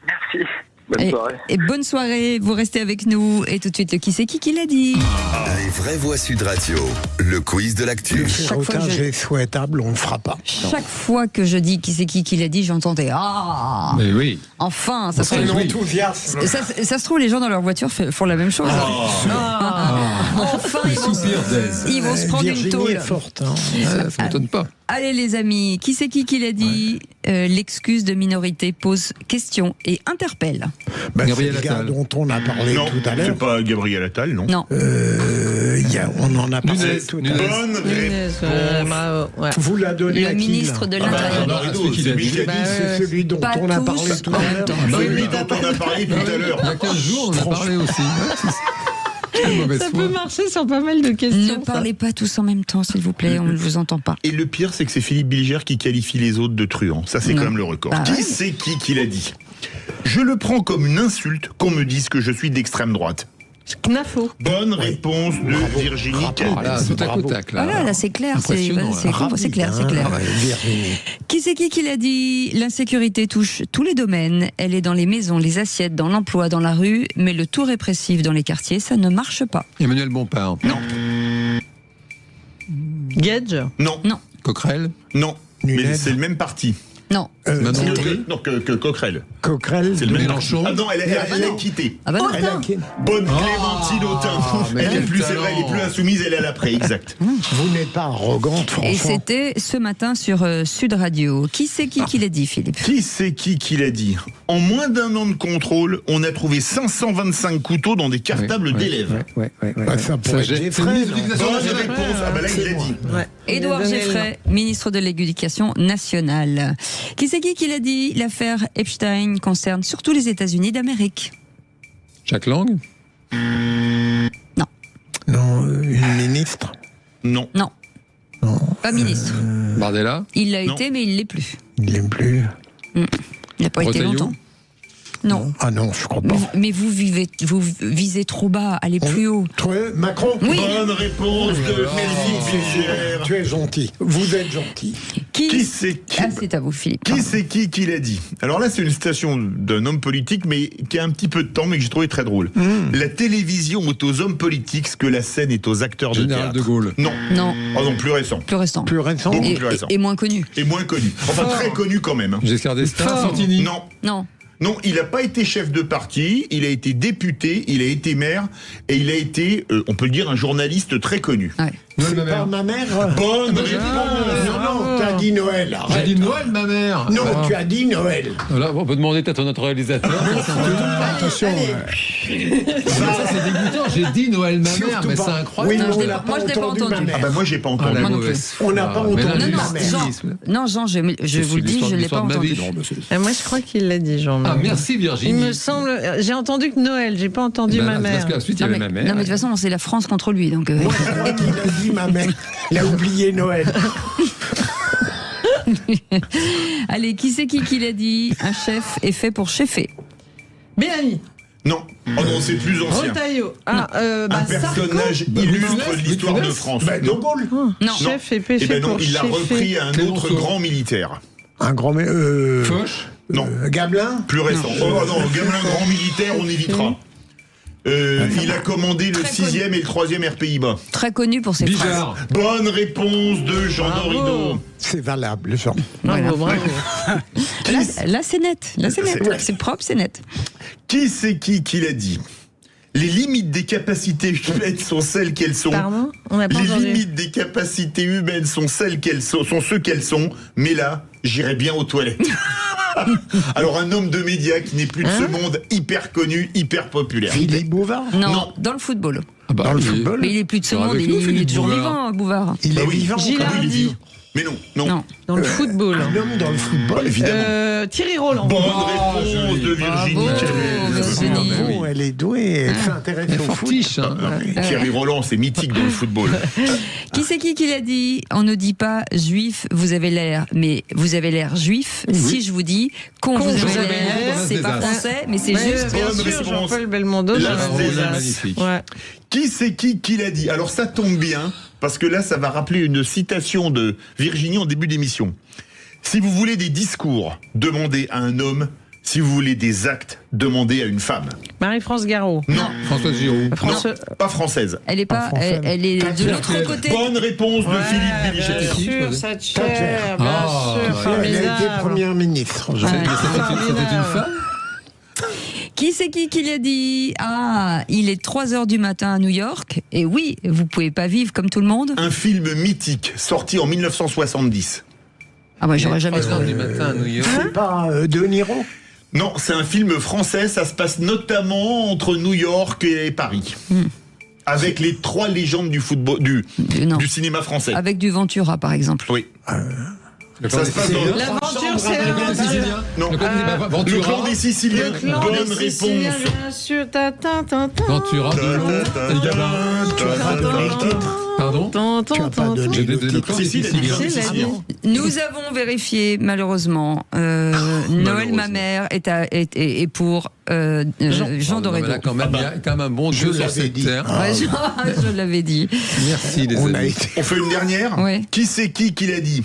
Merci. Bonne soirée. Et bonne soirée, vous restez avec nous. Et tout de suite, qui c'est qui l'a dit? Les vraies voix Sud Radio, le quiz de l'actu. Le ferroutage est souhaitable, on ne le fera pas. Chaque fois que je dis qui c'est qui l'a dit, j'entendais Mais oui. Enfin, ça serait l'enthousiasme. Ça se trouve, les gens dans leur voiture font la même chose. Enfin, ils vont se prendre une tôle. Est forte, ça ne m'étonne pas. Allez les amis, qui c'est qui l'a dit? L'excuse de minorité pose question et interpelle. C'est le gars dont on a parlé tout à l'heure. C'est pas Gabriel Attal, non? Non. On en a parlé tout à l'heure. Bonne réponse. Vous la donnez à qui? Le ministre de l'Intérieur. C'est celui dont on a parlé tout à l'heure. Celui dont on a parlé tout à l'heure. Il y a 15 jours, on a parlé aussi. Ça peut marcher sur pas mal de questions. Ne parlez pas tous en même temps, s'il vous plaît, on ne vous entend pas. Et le pire, c'est que c'est Philippe Bilger qui qualifie les autres de truands. Ça, c'est quand même le record. Qui c'est qui l'a dit? Je le prends comme une insulte qu'on me dise que je suis d'extrême droite. Knafo. Bonne réponse de Virginie Calmes. Là, tout à coup, tac. Là, c'est clair. C'est clair. Virginie. Qui c'est qui l'a dit? L'insécurité touche tous les domaines. Elle est dans les maisons, les assiettes, dans l'emploi, dans la rue. Mais le tout répressif dans les quartiers, ça ne marche pas. Emmanuel Bompard. Non. Gage. Non. Coquerel. Non. Mais c'est le même parti. Non. Que Coquerel. Coquerel. C'est le même Mélenchon. parti. Ah non, elle a quitté. Ah bah non. Bonne Clémentine Autain. Elle est plus, c'est vrai, elle est plus insoumise, elle est à l'après, exact. Vous n'êtes pas arrogante, franchement. Et c'était ce matin sur Sud Radio. Qui c'est qui l'a dit, Philippe? Qui c'est qui l'a dit? En moins d'un an de contrôle, on a trouvé 525 couteaux dans des cartables d'élèves. Ça pourrait être Geffray. Bonne réponse. Ah bah là, il l'a dit. Édouard Geffray, ministre de l'Éducation nationale. Qui c'est qui l'a dit? L'affaire Epstein concerne surtout les États-Unis d'Amérique. Jacques Lang. Non. Non, une ministre. Non. Pas ministre. Bardella. Il l'a été, mais il l'est plus. Il l'aime plus. Il n'a pas été longtemps. Non. Ah non, je crois pas. Mais vous visez trop bas, allez plus haut. Macron. Oui. Bonne réponse de Melville Bilger. Tu es gentil. Vous êtes gentil. Qui c'est qui? Ah, c'est à vous, Philippe. Qui c'est qui l'a dit? Alors là, c'est une citation d'un homme politique, mais qui a un petit peu de temps, mais que j'ai trouvé très drôle. La télévision est aux hommes politiques ce que la scène est aux acteurs de Général théâtre. de Gaulle. Non. Oh non, plus récent. Plus récent. Plus récent. Beaucoup plus récent. Et moins connu. Et moins connu. Enfin, très connu quand même. Giscard d'Estaing. Santini. Non, il n'a pas été chef de parti, il a été député, il a été maire, et il a été, on peut le dire, un journaliste très connu. C'est pas ma mère. Bonne réponse. Non, tu as dit Noël. J'ai dit Noël, ma mère. Non, tu as dit Noël. Là, on peut demander peut-être à notre réalisateur. Attention. Ça, c'est dégoûtant. J'ai dit Noël, ma mère, mais c'est incroyable. Oui, moi, je l'ai pas entendu. Ah bah moi, j'ai pas entendu. On n'a pas entendu ma mère. Non, Jean, je vous le dis, je ne l'ai pas entendu. Moi, je crois qu'il l'a dit, Jean. Ah, merci Virginie. Il me semble, j'ai entendu que Noël, j'ai pas entendu ma mère. Parce qu'ensuite, il y avait ma mère. Non, mais de toute façon, c'est la France contre lui. Donc, moi, je crois qu'il a dit ma mère. Il a oublié Noël. Allez, qui c'est qui l'a dit? Un chef est fait pour cheffer. Béani. Non. Oh non, c'est plus ancien. Retailleau. Un personnage illustre de l'histoire de France. De Gaulle. Non. Chef et péché Eh ben non, pour il l'a repris à un autre grand militaire. Un grand... Foch. Non. Gamelin. Plus récent. Oh non, Gamelin, grand militaire, on évitera. Il a commandé le 6e et le 3e RPI-Bas. Très connu pour ses phrases. Bonne réponse de Jean Dorido. C'est valable, Jean. Bravo. Là, c'est net. Là, c'est net. C'est propre, c'est net. Qui c'est qui l'a dit? Les limites des capacités humaines sont celles qu'elles sont. Pardon? On n'a pas Les entendu. limites des capacités humaines sont celles qu'elles sont ce qu'elles sont. Mais là, j'irai bien aux toilettes. Alors un homme de médias qui n'est plus de ce monde, hyper connu, hyper populaire. Philippe Bouvard. Non, dans le football. Dans le football. Mais il est plus de ce monde, il est toujours vivant, Bouvard. Il est vivant. Gilardi. Mais non. Dans le football. Un homme dans le football, évidemment. Thierry Roland. Bonne réponse de Virginie. Bravo, elle est douée, elle s'intéresse au foot. Thierry Roland, c'est mythique dans le football. Qui c'est qui l'a dit? On ne dit pas juif, vous avez l'air, mais vous avez l'air juif. Oui. Si je vous dis con, vous avez l'air, c'est pas français, mais c'est juste. Bien sûr, Jean-Paul Belmondo. Magnifique. Qui c'est qui l'a dit? Alors ça tombe bien, parce que là, ça va rappeler une citation de Virginie en début d'émission. Si vous voulez des discours, demandez à un homme. Si vous voulez des actes, demandez à une femme. Marie-France Garot. Non. Formule Giroud. Non, pas française. Elle est pas, elle est de l'autre côté. Bonne réponse de Philippe Bilger. Bien sûr, Thatcher, bien sûr, elle a été première ministre. C'était une femme? Qui c'est qui l'a dit? Ah, il est 3h du matin à New York. Et oui, vous pouvez pas vivre comme tout le monde. Un film mythique, sorti en 1970. Ah bah j'aurais jamais 3h du matin à New York. C'est pas De Niro? Non, c'est un film français, ça se passe notamment entre New York et Paris. Avec les 3 légendes du football, du cinéma français. Avec du Ventura, par exemple. Oui. Ça se passe dans l'aventure, c'est l'aventure. Non. Le clan des Siciliens. Bonne réponse. Bien sûr. Ventura, Pardon. Pardon. Tu n'as pas donné le titre. Nous avons vérifié, malheureusement. Noël, ma mère, est pour Jean Dorédo. Il y a quand même un bon jeu sur cette terre. Je l'avais dit. Merci les amis. On fait une dernière. Qui c'est qui l'a dit?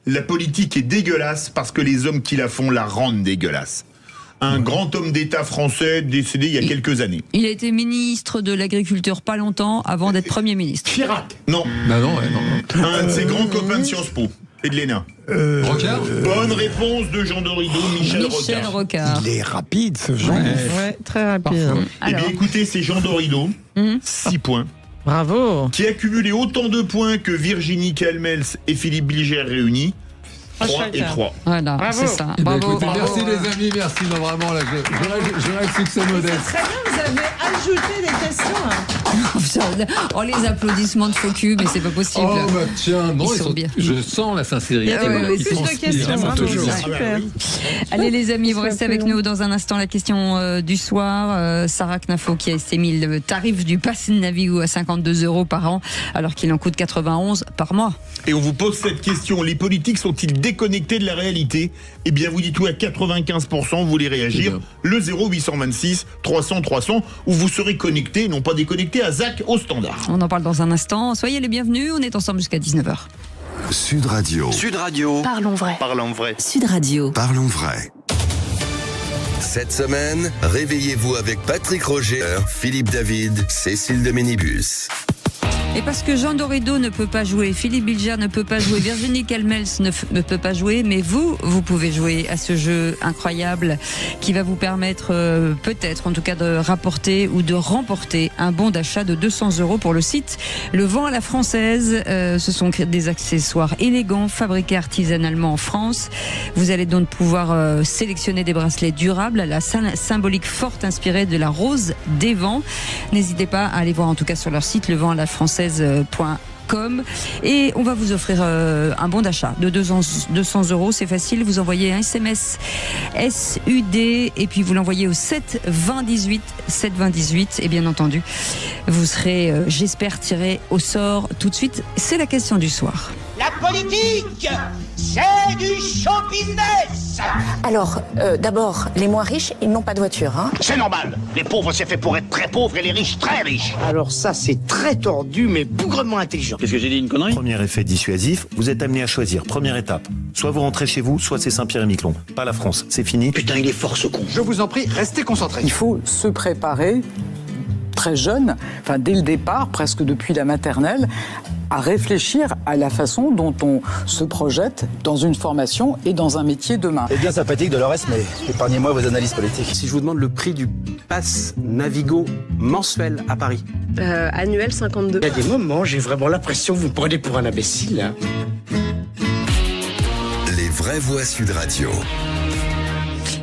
La politique est dégueulasse parce que les hommes qui la font la rendent dégueulasse. Un grand homme d'État français décédé il y a quelques années. Il a été ministre de l'Agriculture pas longtemps avant d'être Premier ministre. Chirac. Non. Bah non. Un de ses grands copains de Sciences Po et de l'ENA. Rocard. Bonne réponse de Jean Dorido, Michel Rocard. Il est rapide ce genre. Ouais, très rapide. Eh bien écoutez, c'est Jean Dorido, 6 points. Bravo. Qui a cumulé autant de points que Virginie Calmels et Philippe Bilger réunis. 3 et 3. Voilà, c'est ça. Bravo. Merci les amis, merci. Non, vraiment, là, j'aurais le succès modeste. Très bien, vous avez ajouté des questions. Oh, les applaudissements de faux cul, mais c'est pas possible. Oh, bah tiens, non, ils sont bien. Je sens la sincérité. Il y a beaucoup plus de questions. Toujours. Super. Allez les amis, vous restez avec nous dans un instant. La question du soir. Sarah Knafo qui a estimé le tarif du pass Navigo à 52 € par an, alors qu'il en coûte 91 par mois. Et on vous pose cette question, les politiques sont-ils déconnectés de la réalité? Eh bien vous dites oui à 95%, vous voulez réagir, le 0826 300 300, où vous serez connecté, non pas déconnecté, à Zach au standard. On en parle dans un instant, soyez les bienvenus, on est ensemble jusqu'à 19h. Sud Radio. Sud Radio. Parlons vrai. Parlons vrai. Sud Radio. Parlons vrai. Cette semaine, réveillez-vous avec Patrick Roger, Philippe David, Cécile de Ménibus. Et parce que Jean Dorido ne peut pas jouer, Philippe Bilger ne peut pas jouer, Virginie Calmels ne peut pas jouer, mais vous pouvez jouer à ce jeu incroyable qui va vous permettre peut-être en tout cas de rapporter ou de remporter un bon d'achat de 200 € pour le site Le Vent à la Française. Ce sont des accessoires élégants fabriqués artisanalement en France. Vous allez donc pouvoir sélectionner des bracelets durables à la symbolique forte inspirée de la rose des vents. N'hésitez pas à aller voir en tout cas sur leur site leventalafrançaise.com. Et on va vous offrir un bon d'achat de 200 €. C'est facile, vous envoyez un SMS SUD et puis vous l'envoyez au 7 20 18 7 20 18 et bien entendu vous serez j'espère tiré au sort tout de suite. C'est la question du soir. La politique, c'est du show business. Alors, d'abord, les moins riches, ils n'ont pas de voiture. Hein. C'est normal. Les pauvres, c'est fait pour être très pauvres et les riches, très riches. Alors ça, c'est très tordu, mais bougrement intelligent. Qu'est-ce que j'ai dit, une connerie? Premier effet dissuasif, vous êtes amené à choisir. Première étape, soit vous rentrez chez vous, soit c'est Saint-Pierre-et-Miquelon. Pas la France, c'est fini. Putain, il est fort ce con. Je vous en prie, restez concentrés. Il faut se préparer très jeune, enfin dès le départ, presque depuis la maternelle, à réfléchir à la façon dont on se projette dans une formation et dans un métier demain. C'est bien sympathique de Dolores, mais épargnez-moi vos analyses politiques. Si je vous demande le prix du pass Navigo mensuel à Paris. Annuel 52. Il y a des moments, j'ai vraiment l'impression que vous me prenez pour un imbécile. Hein. Les vraies voix Sud Radio.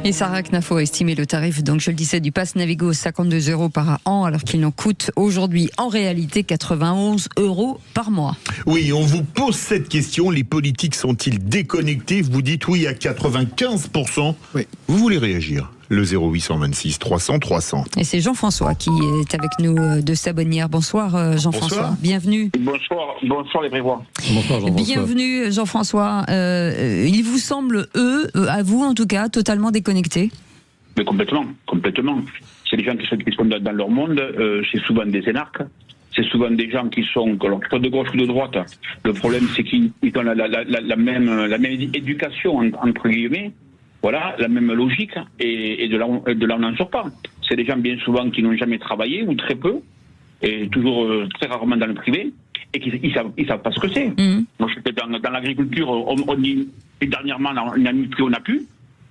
Et Sarah Knafo a estimé le tarif, donc je le disais, du pass Navigo 52 € par an, alors qu'il en coûte aujourd'hui en réalité 91 € par mois. Oui, on vous pose cette question, les politiques sont-ils déconnectés? Vous dites oui à 95%. Oui. Vous voulez réagir? Le 0826 300 300. Et c'est Jean-François qui est avec nous de Sabonnières. Bonsoir Jean-François. Bonsoir. Bienvenue. Bonsoir les prévoits. Bonsoir Jean-François. Bienvenue Jean-François. Il vous semble, à vous en tout cas, totalement déconnectés? Mais complètement. C'est des gens qui sont dans leur monde, c'est souvent des énarques. C'est souvent des gens qui sont, alors, soit de gauche ou de droite. Le problème, c'est qu'ils ont la même éducation, entre guillemets. Voilà, la même logique, et de là on n'en sort pas. C'est des gens bien souvent qui n'ont jamais travaillé, ou très peu, et toujours très rarement dans le privé, et qui ils savent pas ce que c'est. Moi, j'étais dans l'agriculture, on dit, dernièrement, on a mis plus, on a pu.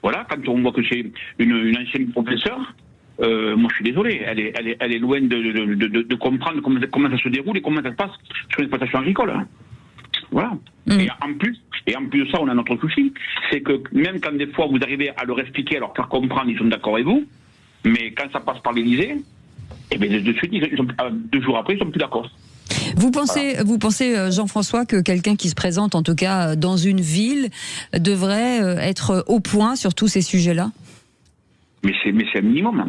Voilà, quand on voit que c'est une ancienne professeure, moi je suis désolé, elle est loin de comprendre comment ça se déroule et comment ça se passe sur une exploitation agricole. Hein. Voilà. Et en plus de ça, on a notre souci, c'est que même quand des fois vous arrivez à leur expliquer, à leur faire comprendre, ils sont d'accord avec vous, mais quand ça passe par l'Élysée, et bien de suite, 2 jours après, ils sont plus d'accord. Vous pensez, Jean-François, que quelqu'un qui se présente, en tout cas dans une ville, devrait être au point sur tous ces sujets-là? Mais c'est un minimum.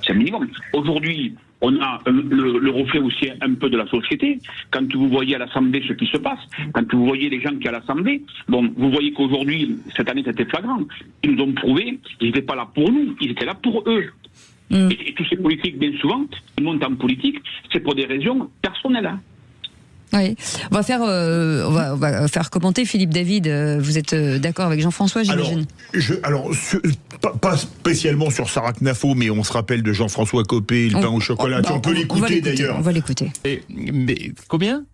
C'est un minimum. Aujourd'hui, on a le reflet aussi un peu de la société. Quand vous voyez à l'Assemblée ce qui se passe, quand vous voyez les gens qui à l'Assemblée, bon, vous voyez qu'aujourd'hui, cette année, c'était flagrant. Ils nous ont prouvé qu'ils n'étaient pas là pour nous, ils étaient là pour eux. Et tous ces politiques, bien souvent, ils montent en politique, c'est pour des raisons personnelles. Oui, on va faire commenter Philippe David. Vous êtes d'accord avec Jean-François, j'imagine? Pas spécialement sur Sarah Knafo, mais on se rappelle de Jean-François Copé, le pain au chocolat. On peut l'écouter d'ailleurs. On va l'écouter. Mais combien?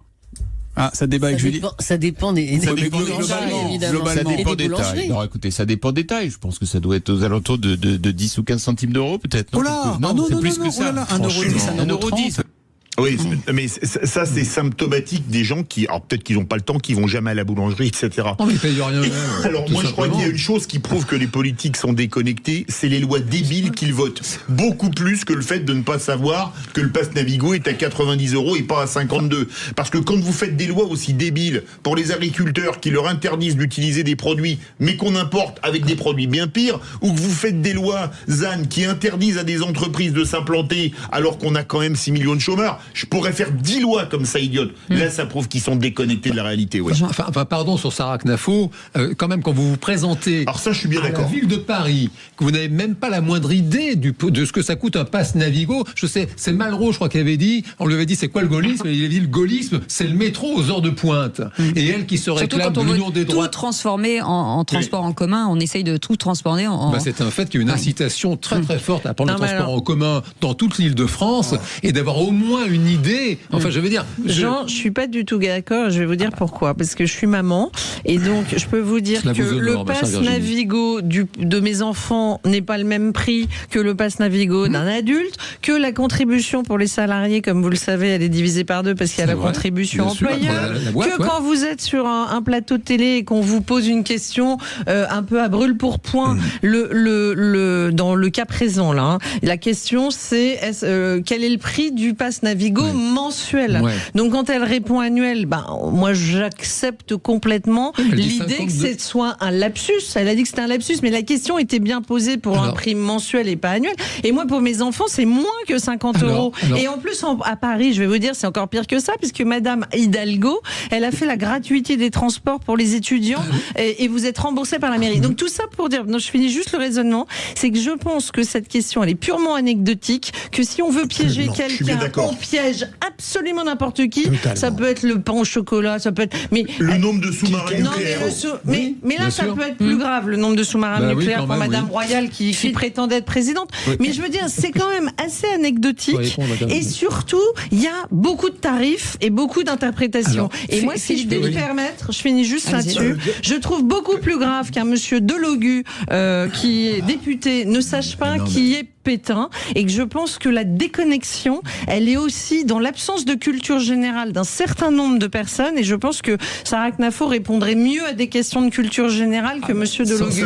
Ça débat avec Julie. Ça dépend des globalement. Ça dépend des tailles. Non, écoutez, ça dépend des tailles. Je pense que ça doit être aux alentours de 10 ou 15 centimes d'euros, peut-être. Oh là, non, c'est plus que ça. 1,10 €. Oui, mais ça c'est symptomatique des gens qui, alors peut-être qu'ils n'ont pas le temps, qui vont jamais à la boulangerie, etc. Non, mais ils payent rien. Alors moi je crois qu'il y a une chose qui prouve que les politiques sont déconnectés, c'est les lois débiles qu'ils votent. Beaucoup plus que le fait de ne pas savoir que le pass Navigo est à 90 € et pas à 52. Parce que quand vous faites des lois aussi débiles pour les agriculteurs qui leur interdisent d'utiliser des produits, mais qu'on importe avec des produits bien pires, ou que vous faites des lois ZAN qui interdisent à des entreprises de s'implanter alors qu'on a quand même 6 millions de chômeurs, je pourrais faire 10 lois comme ça idiotes. Là, ça prouve qu'ils sont déconnectés de la réalité. Ouais. Enfin, pardon sur Sarah Knafo, quand même, quand vous vous présentez alors ça, je suis bien d'accord. La ville de Paris, que vous n'avez même pas la moindre idée de ce que ça coûte un pass Navigo. Je sais, c'est Malraux, je crois, qui avait dit, on lui avait dit c'est quoi le gaullisme, et il avait dit le gaullisme, c'est le métro aux heures de pointe. Et elle qui se réclame de l'union des droits. Tout transformer en transport en commun, on essaye de tout transformer en... c'est un fait qu'il y a une incitation très très forte à prendre le transport en commun dans toute l'île de France et d'avoir au moins une idée. Enfin, je veux dire... Jean, je suis pas du tout d'accord, je vais vous dire pourquoi. Parce que je suis maman, et donc je peux vous dire que le pass Navigo de mes enfants n'est pas le même prix que le pass Navigo d'un adulte, que la contribution pour les salariés, comme vous le savez, elle est divisée par 2 parce qu'il y a la contribution employeur, quand vous êtes sur un plateau de télé et qu'on vous pose une question un peu à brûle-pourpoint, dans le cas présent, là, la question c'est quel est le prix du pass Navigo mensuel. Donc quand elle répond annuel, moi j'accepte complètement l'idée que ce soit un lapsus. Elle a dit que c'était un lapsus, mais la question était bien posée pour un prix mensuel et pas annuel. Et moi pour mes enfants c'est moins que 50 €. Et en plus à Paris, je vais vous dire, c'est encore pire que ça, puisque Madame Hidalgo, elle a fait la gratuité des transports pour les étudiants et vous êtes remboursé par la mairie. Donc tout ça pour dire, je finis juste le raisonnement, c'est que je pense que cette question elle est purement anecdotique, que si on veut piéger quelqu'un, on piège absolument n'importe qui. Ça peut être le pain au chocolat, ça peut être... Mais le nombre de sous-marins nucléaires. Mais là, ça peut être plus grave, le nombre de sous-marins nucléaires pour Madame Royal qui prétendait être présidente. Mais je veux dire, c'est quand même assez anecdotique. Et surtout, il y a beaucoup de tarifs et beaucoup d'interprétations. Et moi, si je peux me permettre, je finis juste là-dessus, je trouve beaucoup plus grave qu'un monsieur Delogu, qui est député, ne sache pas qui est Pétain, et que je pense que la déconnexion, elle est aussi dans l'absence de culture générale d'un certain nombre de personnes, et je pense que Sarah Knafo répondrait mieux à des questions de culture générale que monsieur Delogu.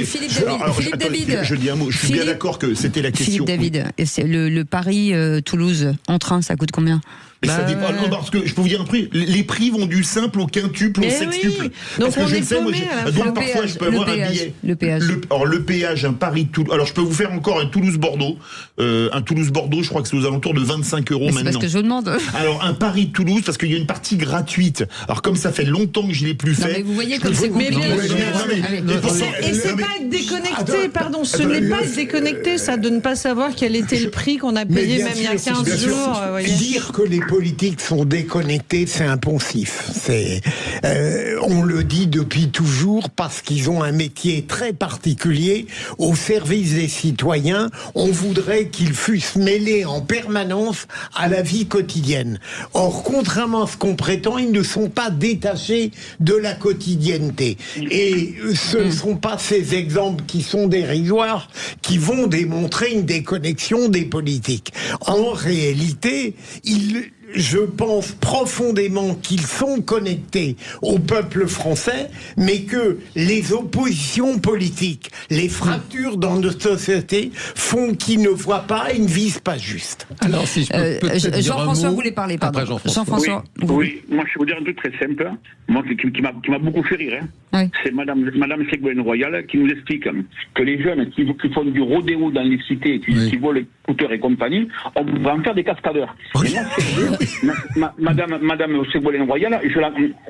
Philippe David. Je dis un mot, je suis bien d'accord que c'était la question. Philippe David, le Paris-Toulouse en train, ça coûte combien? Mais ça dépend, non, parce que je peux vous dire un prix, les prix vont du simple au quintuple, au sextuple. Donc parce que je sais, moi, donc parfois je peux avoir un billet. Le péage. Alors le péage, un Paris-Toulouse. Alors je peux vous faire encore un Toulouse-Bordeaux. Un Toulouse-Bordeaux, je crois que c'est aux alentours de 25 € maintenant. C'est parce que je demande. Alors un Paris-Toulouse, parce qu'il y a une partie gratuite. Alors comme ça fait longtemps que je l'ai plus fait. Mais vous voyez comme c'est compliqué. Et c'est pas être déconnecté, pardon, ce n'est pas être déconnecté, ça, de ne pas savoir quel était le prix qu'on a payé même il y a 15 jours. Dire que les politiques sont déconnectés, c'est impensif. On le dit depuis toujours parce qu'ils ont un métier très particulier au service des citoyens. On voudrait qu'ils fussent mêlés en permanence à la vie quotidienne. Or, contrairement à ce qu'on prétend, ils ne sont pas détachés de la quotidienneté. Et ce ne sont pas ces exemples qui sont dérisoires qui vont démontrer une déconnexion des politiques. En réalité, je pense profondément qu'ils sont connectés au peuple français, mais que les oppositions politiques, les fractures dans notre société font qu'ils ne voient pas et ne visent pas juste. Alors, si je peux Jean-François voulait parler, pardon. Après Jean-François. Oui, moi je vais vous dire un truc très simple, moi qui m'a beaucoup fait rire. Oui. C'est Madame Ségolène Royal qui nous explique que les jeunes qui font du rodéo dans les cités, qui volent les scooters et compagnie, on va en faire des cascadeurs. Et moi, Madame Ségolène Royal,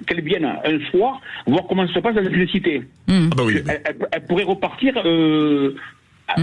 qu'elle vienne un soir voir comment ça se passe dans une cité. Elle pourrait repartir.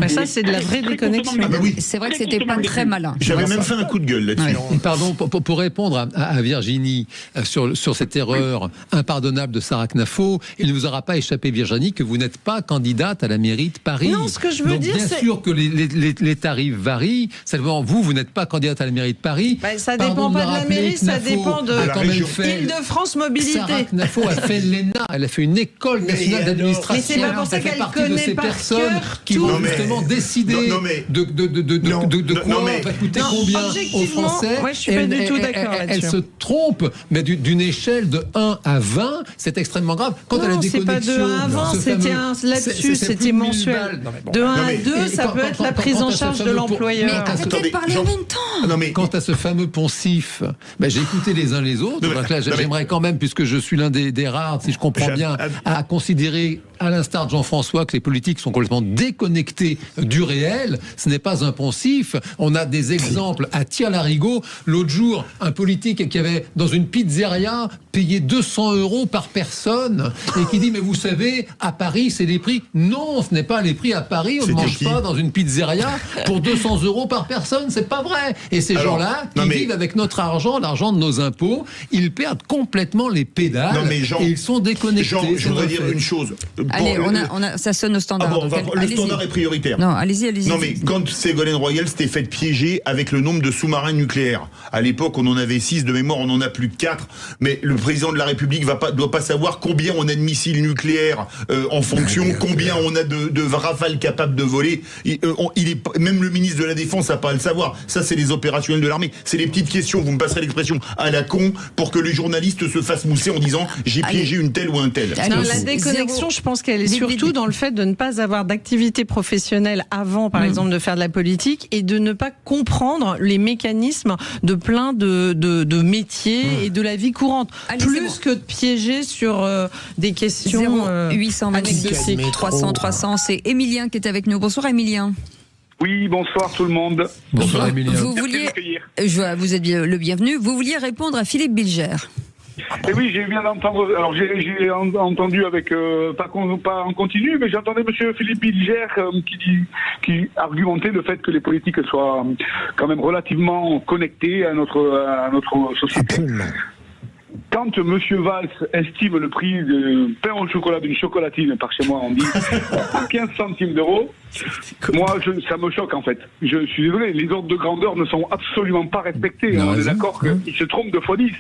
Ça, c'est de la vraie déconnexion. C'est vrai que c'était pas très malin. J'avais même fait un coup de gueule là-dessus. Pardon, pour répondre à Virginie sur cette erreur impardonnable de Sarah Knafo, il ne vous aura pas échappé, Virginie, que vous n'êtes pas candidate à la mairie de Paris. Non, ce que je veux dire, c'est... Bien sûr que les tarifs varient. Seulement, vous n'êtes pas candidate à la mairie de Paris. Ça dépend pas de la mairie, ça dépend de Île-de-France Mobilité. Sarah Knafo a fait l'ENA, elle a fait une école nationale d'administration. Mais c'est pas pour ça qu'elle connaît par cœur tout. Justement décider de quoi va coûter combien aux Français. Moi, je suis pas du tout d'accord là-dessus. Elle se trompe, mais d'une échelle de 1 à 20, c'est extrêmement grave. Quand elle a des connexions, c'est pas de 1 à 20, c'était un lapsus, c'était mensuel. De 1 à 2, ça peut être la prise en charge de l'employeur. Mais arrêtez de parler en même temps. Quant à ce fameux poncif, j'ai écouté les uns les autres. Donc là, j'aimerais quand même, puisque je suis l'un des rares, si je comprends bien, à considérer, à l'instar de Jean-François, que les politiques sont complètement déconnectés du réel. Ce n'est pas un poncif. On a des exemples à tire-larigot. L'autre jour, un politique qui avait, dans une pizzeria, payé 200 € par personne et qui dit, mais vous savez, à Paris, c'est les prix. Non, ce n'est pas les prix à Paris. On ne mange pas dans une pizzeria pour 200 € par personne. C'est pas vrai. Et ces gens-là, qui vivent avec notre argent, l'argent de nos impôts, ils perdent complètement les pédales et ils sont déconnectés. Jean, je voudrais dire une chose. Allez, ça sonne au standard. Le standard est prioritaire. Non, allez-y. Non, mais quand Ségolène Royal s'était fait piéger avec le nombre de sous-marins nucléaires, à l'époque, on en avait 6 de mémoire, on en a plus que 4, mais le président de la République doit pas savoir combien on a de missiles nucléaires en fonction, combien on a de rafales capables de voler. Même le ministre de la Défense n'a pas à le savoir. Ça, c'est les opérationnels de l'armée. C'est les petites questions, vous me passerez l'expression, à la con, pour que les journalistes se fassent mousser en disant j'ai piégé une telle ou un tel. Non, la déconnexion, je pense qu'elle est surtout dans le fait de ne pas avoir d'activité professionnelle avant, par exemple, de faire de la politique et de ne pas comprendre les mécanismes de plein de métiers et de la vie courante. Plus que de piéger sur des questions 826 300, c'est Émilien qui est avec nous. Bonsoir Émilien. Oui, bonsoir tout le monde. Bonsoir Émilien. Vous êtes le bienvenu. Vous vouliez répondre à Philippe Bilger. Et oui, j'ai bien entendu. Alors j'ai entendu avec pas en continu, mais j'entendais Monsieur Philippe Bilger qui argumentait le fait que les politiques soient quand même relativement connectés à notre société. Absolument. Quand Monsieur Valls estime le prix de pain au chocolat d'une chocolatine, par chez moi on dit, à 15 centimes d'euros, moi ça me choque en fait. Je suis désolé, les ordres de grandeur ne sont absolument pas respectés. On est d'accord qu'ils se trompent de fois 10.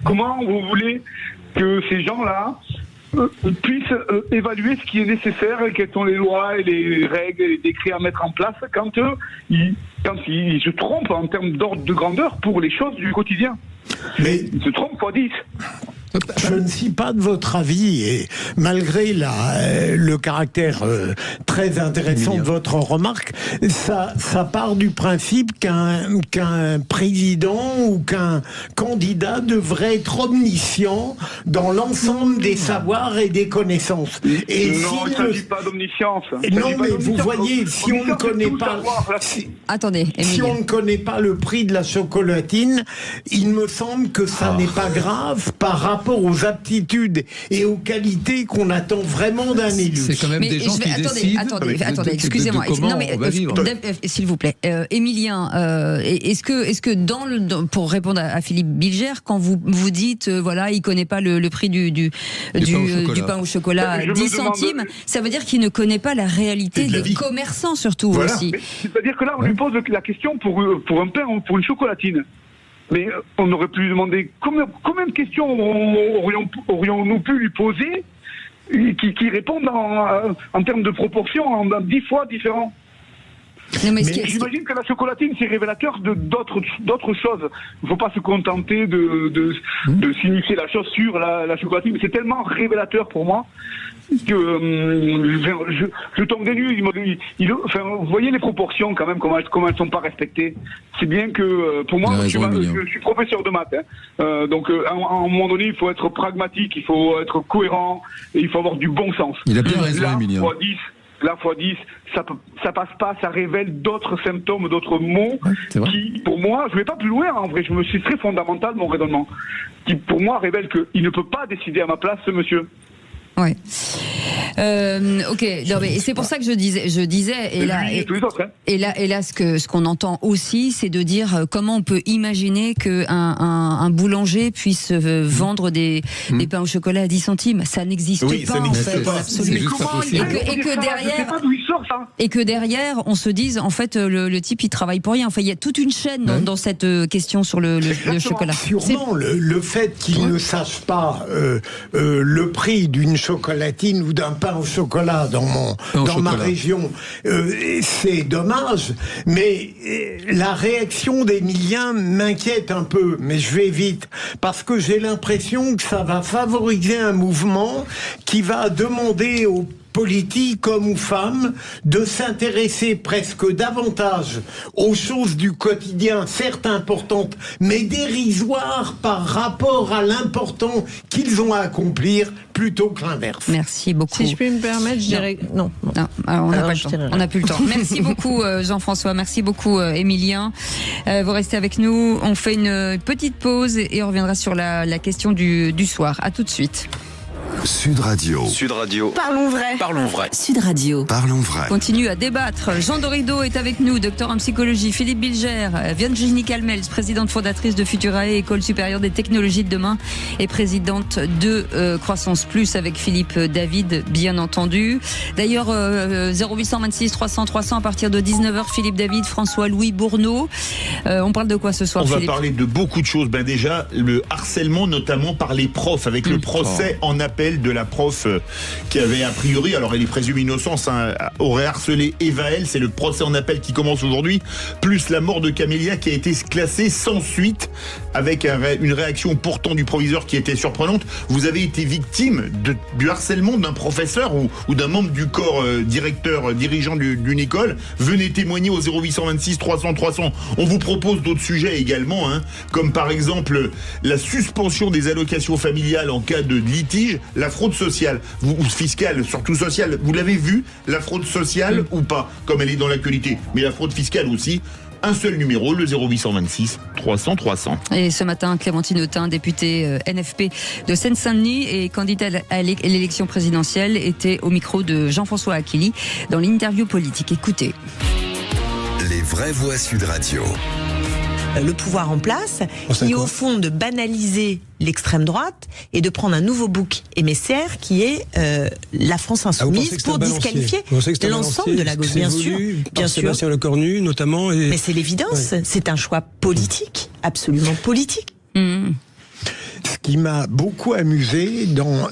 Comment vous voulez que ces gens-là puissent évaluer ce qui est nécessaire, quelles sont les lois et les règles et les décrets à mettre en place quand ils se trompent en termes d'ordre de grandeur pour les choses du quotidien? Mais ils se trompent fois 10. Je ne suis pas de votre avis et malgré le caractère très intéressant de votre remarque, ça part du principe qu'un président ou qu'un candidat devrait être omniscient dans l'ensemble des savoirs et des connaissances. Et non, il ne s'agit pas d'omniscience. Non, mais vous voyez, si on ne connaît pas... Attendez, si on ne connaît pas le prix de la chocolatine, il me semble que ça n'est pas grave par rapport aux aptitudes et aux qualités qu'on attend vraiment d'un élu. C'est quand même des gens qui décident. Attendez, excusez-moi. Non, mais s'il vous plaît, Émilien, est-ce que pour répondre à Philippe Bilger, quand vous dites voilà, il connaît pas le prix du pain au chocolat à 10 centimes, ça veut dire qu'il ne connaît pas la réalité des commerçants surtout aussi. C'est-à-dire que là, on lui pose la question pour un pain ou pour une chocolatine. Mais on aurait pu lui demander combien de questions aurions-nous pu lui poser qui répondent en termes de proportion en 10 fois différents. Mais j'imagine que la chocolatine, c'est révélateur d'autres choses. Il ne faut pas se contenter de signifier la chose sur la chocolatine. C'est tellement révélateur pour moi que je tombe des nues. Vous voyez les proportions quand même, comment elles ne sont pas respectées. C'est bien que, pour moi, je suis professeur de maths. Donc, à un moment donné, il faut être pragmatique, il faut être cohérent, et il faut avoir du bon sens. Il a bien raison, Emilien. Là, x10, ça passe pas, ça révèle d'autres symptômes, d'autres mots qui, pour moi, je vais pas plus loin, en vrai, c'est très fondamental, mon raisonnement, qui, pour moi, révèle qu'il ne peut pas décider à ma place, ce monsieur. Ouais. Ok. Non, mais c'est pour ça que je disais, et là, ce qu'on entend aussi, c'est de dire comment on peut imaginer que un boulanger puisse vendre des pains au chocolat à 10 centimes. Ça n'existe pas, en fait, dans l'absolu. Et que derrière, on se dise, en fait, le type, il travaille pour rien. Enfin, il y a toute une chaîne dans cette question sur le chocolat. Sûrement, le fait qu'il ne sache pas le prix d'une chocolatine ou d'un pain au chocolat dans ma région, c'est dommage, mais la réaction d'Emilien m'inquiète un peu, mais je vais vite, parce que j'ai l'impression que ça va favoriser un mouvement qui va demander aux politiques, hommes ou femmes, de s'intéresser presque davantage aux choses du quotidien, certes importantes, mais dérisoires par rapport à l'important qu'ils ont à accomplir, plutôt que l'inverse. Merci beaucoup. Si je puis me permettre, je dirais... Non. Alors, on n'a plus le temps. Merci beaucoup, Jean-François. Merci beaucoup, Emilien. Vous restez avec nous. On fait une petite pause et on reviendra sur la question du soir. À tout de suite. Sud Radio. Sud Radio. Parlons vrai. Parlons vrai. Sud Radio. Parlons vrai. Continue à débattre. Jean Dorido est avec nous, docteur en psychologie. Philippe Bilger, Virginie Calmels, présidente fondatrice de Futurae, École supérieure des technologies de demain, et présidente de Croissance Plus, avec Philippe David, bien entendu. D'ailleurs, 0826 300 300 à partir de 19h, Philippe David, François-Louis Bourneau. On parle de quoi ce soir, Philippe ? On va parler de beaucoup de choses. Déjà, le harcèlement, notamment par les profs, avec le procès en appel de la prof qui avait a priori, alors elle est présumée innocente, aurait harcelé Eva L. C'est le procès en appel qui commence aujourd'hui, plus la mort de Camélia qui a été classée sans suite, avec une réaction pourtant du proviseur qui était surprenante. Vous avez été victime du harcèlement d'un professeur ou d'un membre du corps dirigeant d'une école. Venez témoigner au 0826 300 300. On vous propose d'autres sujets également, comme par exemple la suspension des allocations familiales en cas de litige, la fraude sociale, ou fiscale, surtout sociale. Vous l'avez vu, la fraude sociale ou pas, comme elle est dans l'actualité, mais la fraude fiscale aussi. Un seul numéro, le 0826 300 300. Et ce matin, Clémentine Autain, députée NFP de Seine-Saint-Denis et candidate à l'élection présidentielle, était au micro de Jean-François Aquili dans l'interview politique. Écoutez. Les vraies voix Sud Radio. Le pouvoir en place, qui est au fond de banaliser l'extrême droite et de prendre un nouveau bouc émissaire qui est la France insoumise pour disqualifier l'ensemble de la gauche, bien sûr. Bien sûr. Sébastien Lecornu, notamment. Mais c'est l'évidence, c'est un choix politique, absolument politique. Ce qui m'a beaucoup amusé,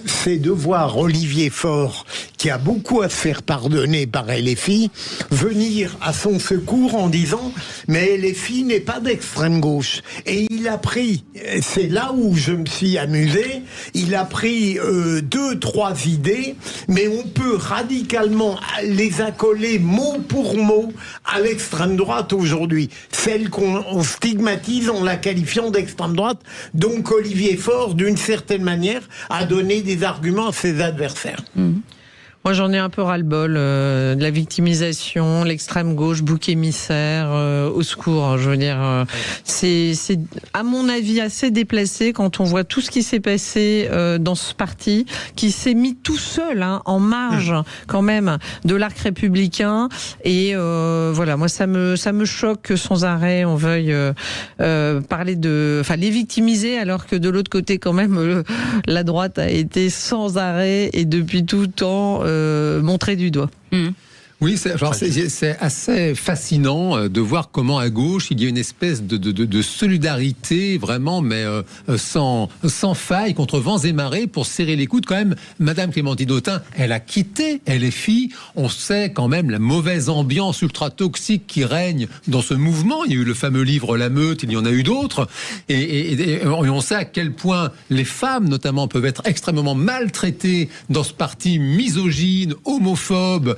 c'est de voir Olivier Faure, qui a beaucoup à se faire pardonner par LFI, venir à son secours en disant « Mais LFI n'est pas d'extrême gauche ». Et il a pris, c'est là où je me suis amusé, il a pris 2-3 idées, mais on peut radicalement les accoler mot pour mot à l'extrême droite aujourd'hui. Celle qu'on stigmatise en la qualifiant d'extrême droite. Donc Olivier Faure, d'une certaine manière, a donné des arguments à ses adversaires. Moi, j'en ai un peu ras-le-bol de la victimisation, l'extrême gauche, bouc émissaire, au secours. Je veux dire, c'est à mon avis assez déplacé quand on voit tout ce qui s'est passé dans ce parti, qui s'est mis tout seul en marge quand même de l'arc républicain. Et voilà, moi ça me choque que sans arrêt on veuille parler les victimiser, alors que de l'autre côté quand même la droite a été sans arrêt et depuis tout temps montré du doigt. Oui, c'est assez fascinant de voir comment à gauche il y a une espèce de solidarité vraiment, mais sans faille contre vents et marées pour serrer les coudes. Quand même, Madame Clémentine Autain, elle a quitté LFI. On sait quand même la mauvaise ambiance ultra toxique qui règne dans ce mouvement. Il y a eu le fameux livre La Meute, il y en a eu d'autres, et on sait à quel point les femmes notamment peuvent être extrêmement maltraitées dans ce parti misogyne, homophobe,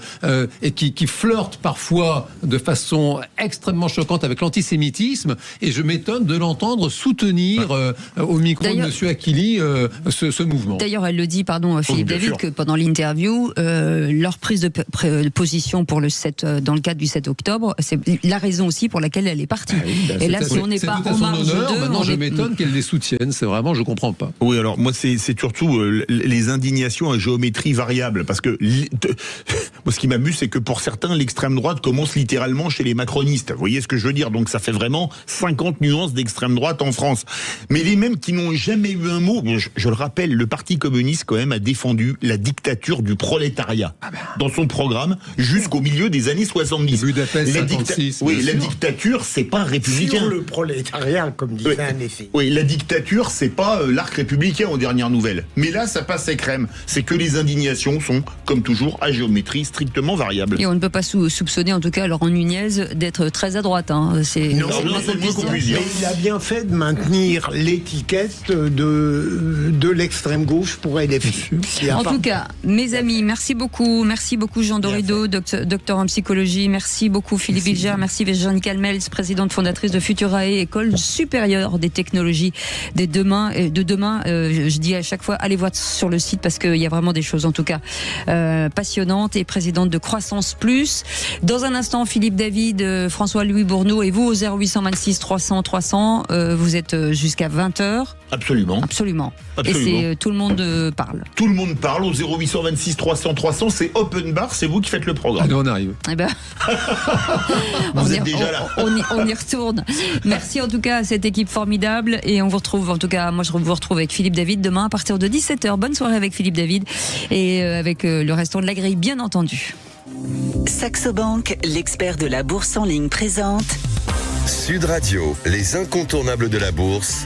et qui flirte parfois de façon extrêmement choquante avec l'antisémitisme. Et je m'étonne de l'entendre soutenir au micro de Monsieur Aquili ce mouvement. D'ailleurs, elle le dit, Philippe David, que pendant l'interview, leur prise de position pour dans le cadre du 7 octobre, c'est la raison aussi pour laquelle elle est partie. Et là, si on n'est pas en marge d'eux... Maintenant, je m'étonne qu'elle les soutienne. C'est vraiment, je comprends pas. Oui, alors moi, c'est surtout les indignations à géométrie variable. Parce que moi, ce qui m'amuse, c'est que pour certains, l'extrême droite commence littéralement chez les macronistes. Vous voyez ce que je veux dire? Donc ça fait vraiment 50 nuances d'extrême droite en France. Mais les mêmes qui n'ont jamais eu un mot, je le rappelle, le Parti communiste quand même a défendu la dictature du prolétariat dans son programme jusqu'au milieu des années 70. Budapest 56. Oui, la dictature, c'est pas républicain. Sur le prolétariat, comme disait un effet. Oui, la dictature, c'est pas l'arc républicain aux dernières nouvelles. Mais là, ça passe à crème. C'est que les indignations sont, comme toujours, à géométrie strictement variable. Et on ne peut pas soupçonner, en tout cas, Laurent Nunez d'être très à droite. C'est le moins qu'on puisse dire. Mais il a bien fait de maintenir l'étiquette de l'extrême gauche pour LFI. En tout cas, mes amis, merci beaucoup. Merci beaucoup Jean Dorido, docteur en psychologie. Merci beaucoup Philippe Bilger. Merci Virginie Calmels, présidente fondatrice de Futurae, École supérieure des technologies de demain. Je dis à chaque fois, allez voir sur le site parce qu'il y a vraiment des choses en tout cas passionnantes, et présidente de Croissance Plus. Dans un instant, Philippe David, François-Louis Bourneau et vous au 0826 300 300. Vous êtes jusqu'à 20h. Absolument. Et c'est tout le monde parle. Tout le monde parle au 0826 300 300. C'est open bar, c'est vous qui faites le programme. Allez, on arrive. Eh ben, vous êtes déjà là. On y retourne. Merci en tout cas à cette équipe formidable, et on vous retrouve, en tout cas moi je vous retrouve avec Philippe David demain à partir de 17h. Bonne soirée avec Philippe David et avec le restant de la grille bien entendu. Saxo Bank, l'expert de la bourse en ligne présente Sud Radio, les incontournables de la bourse.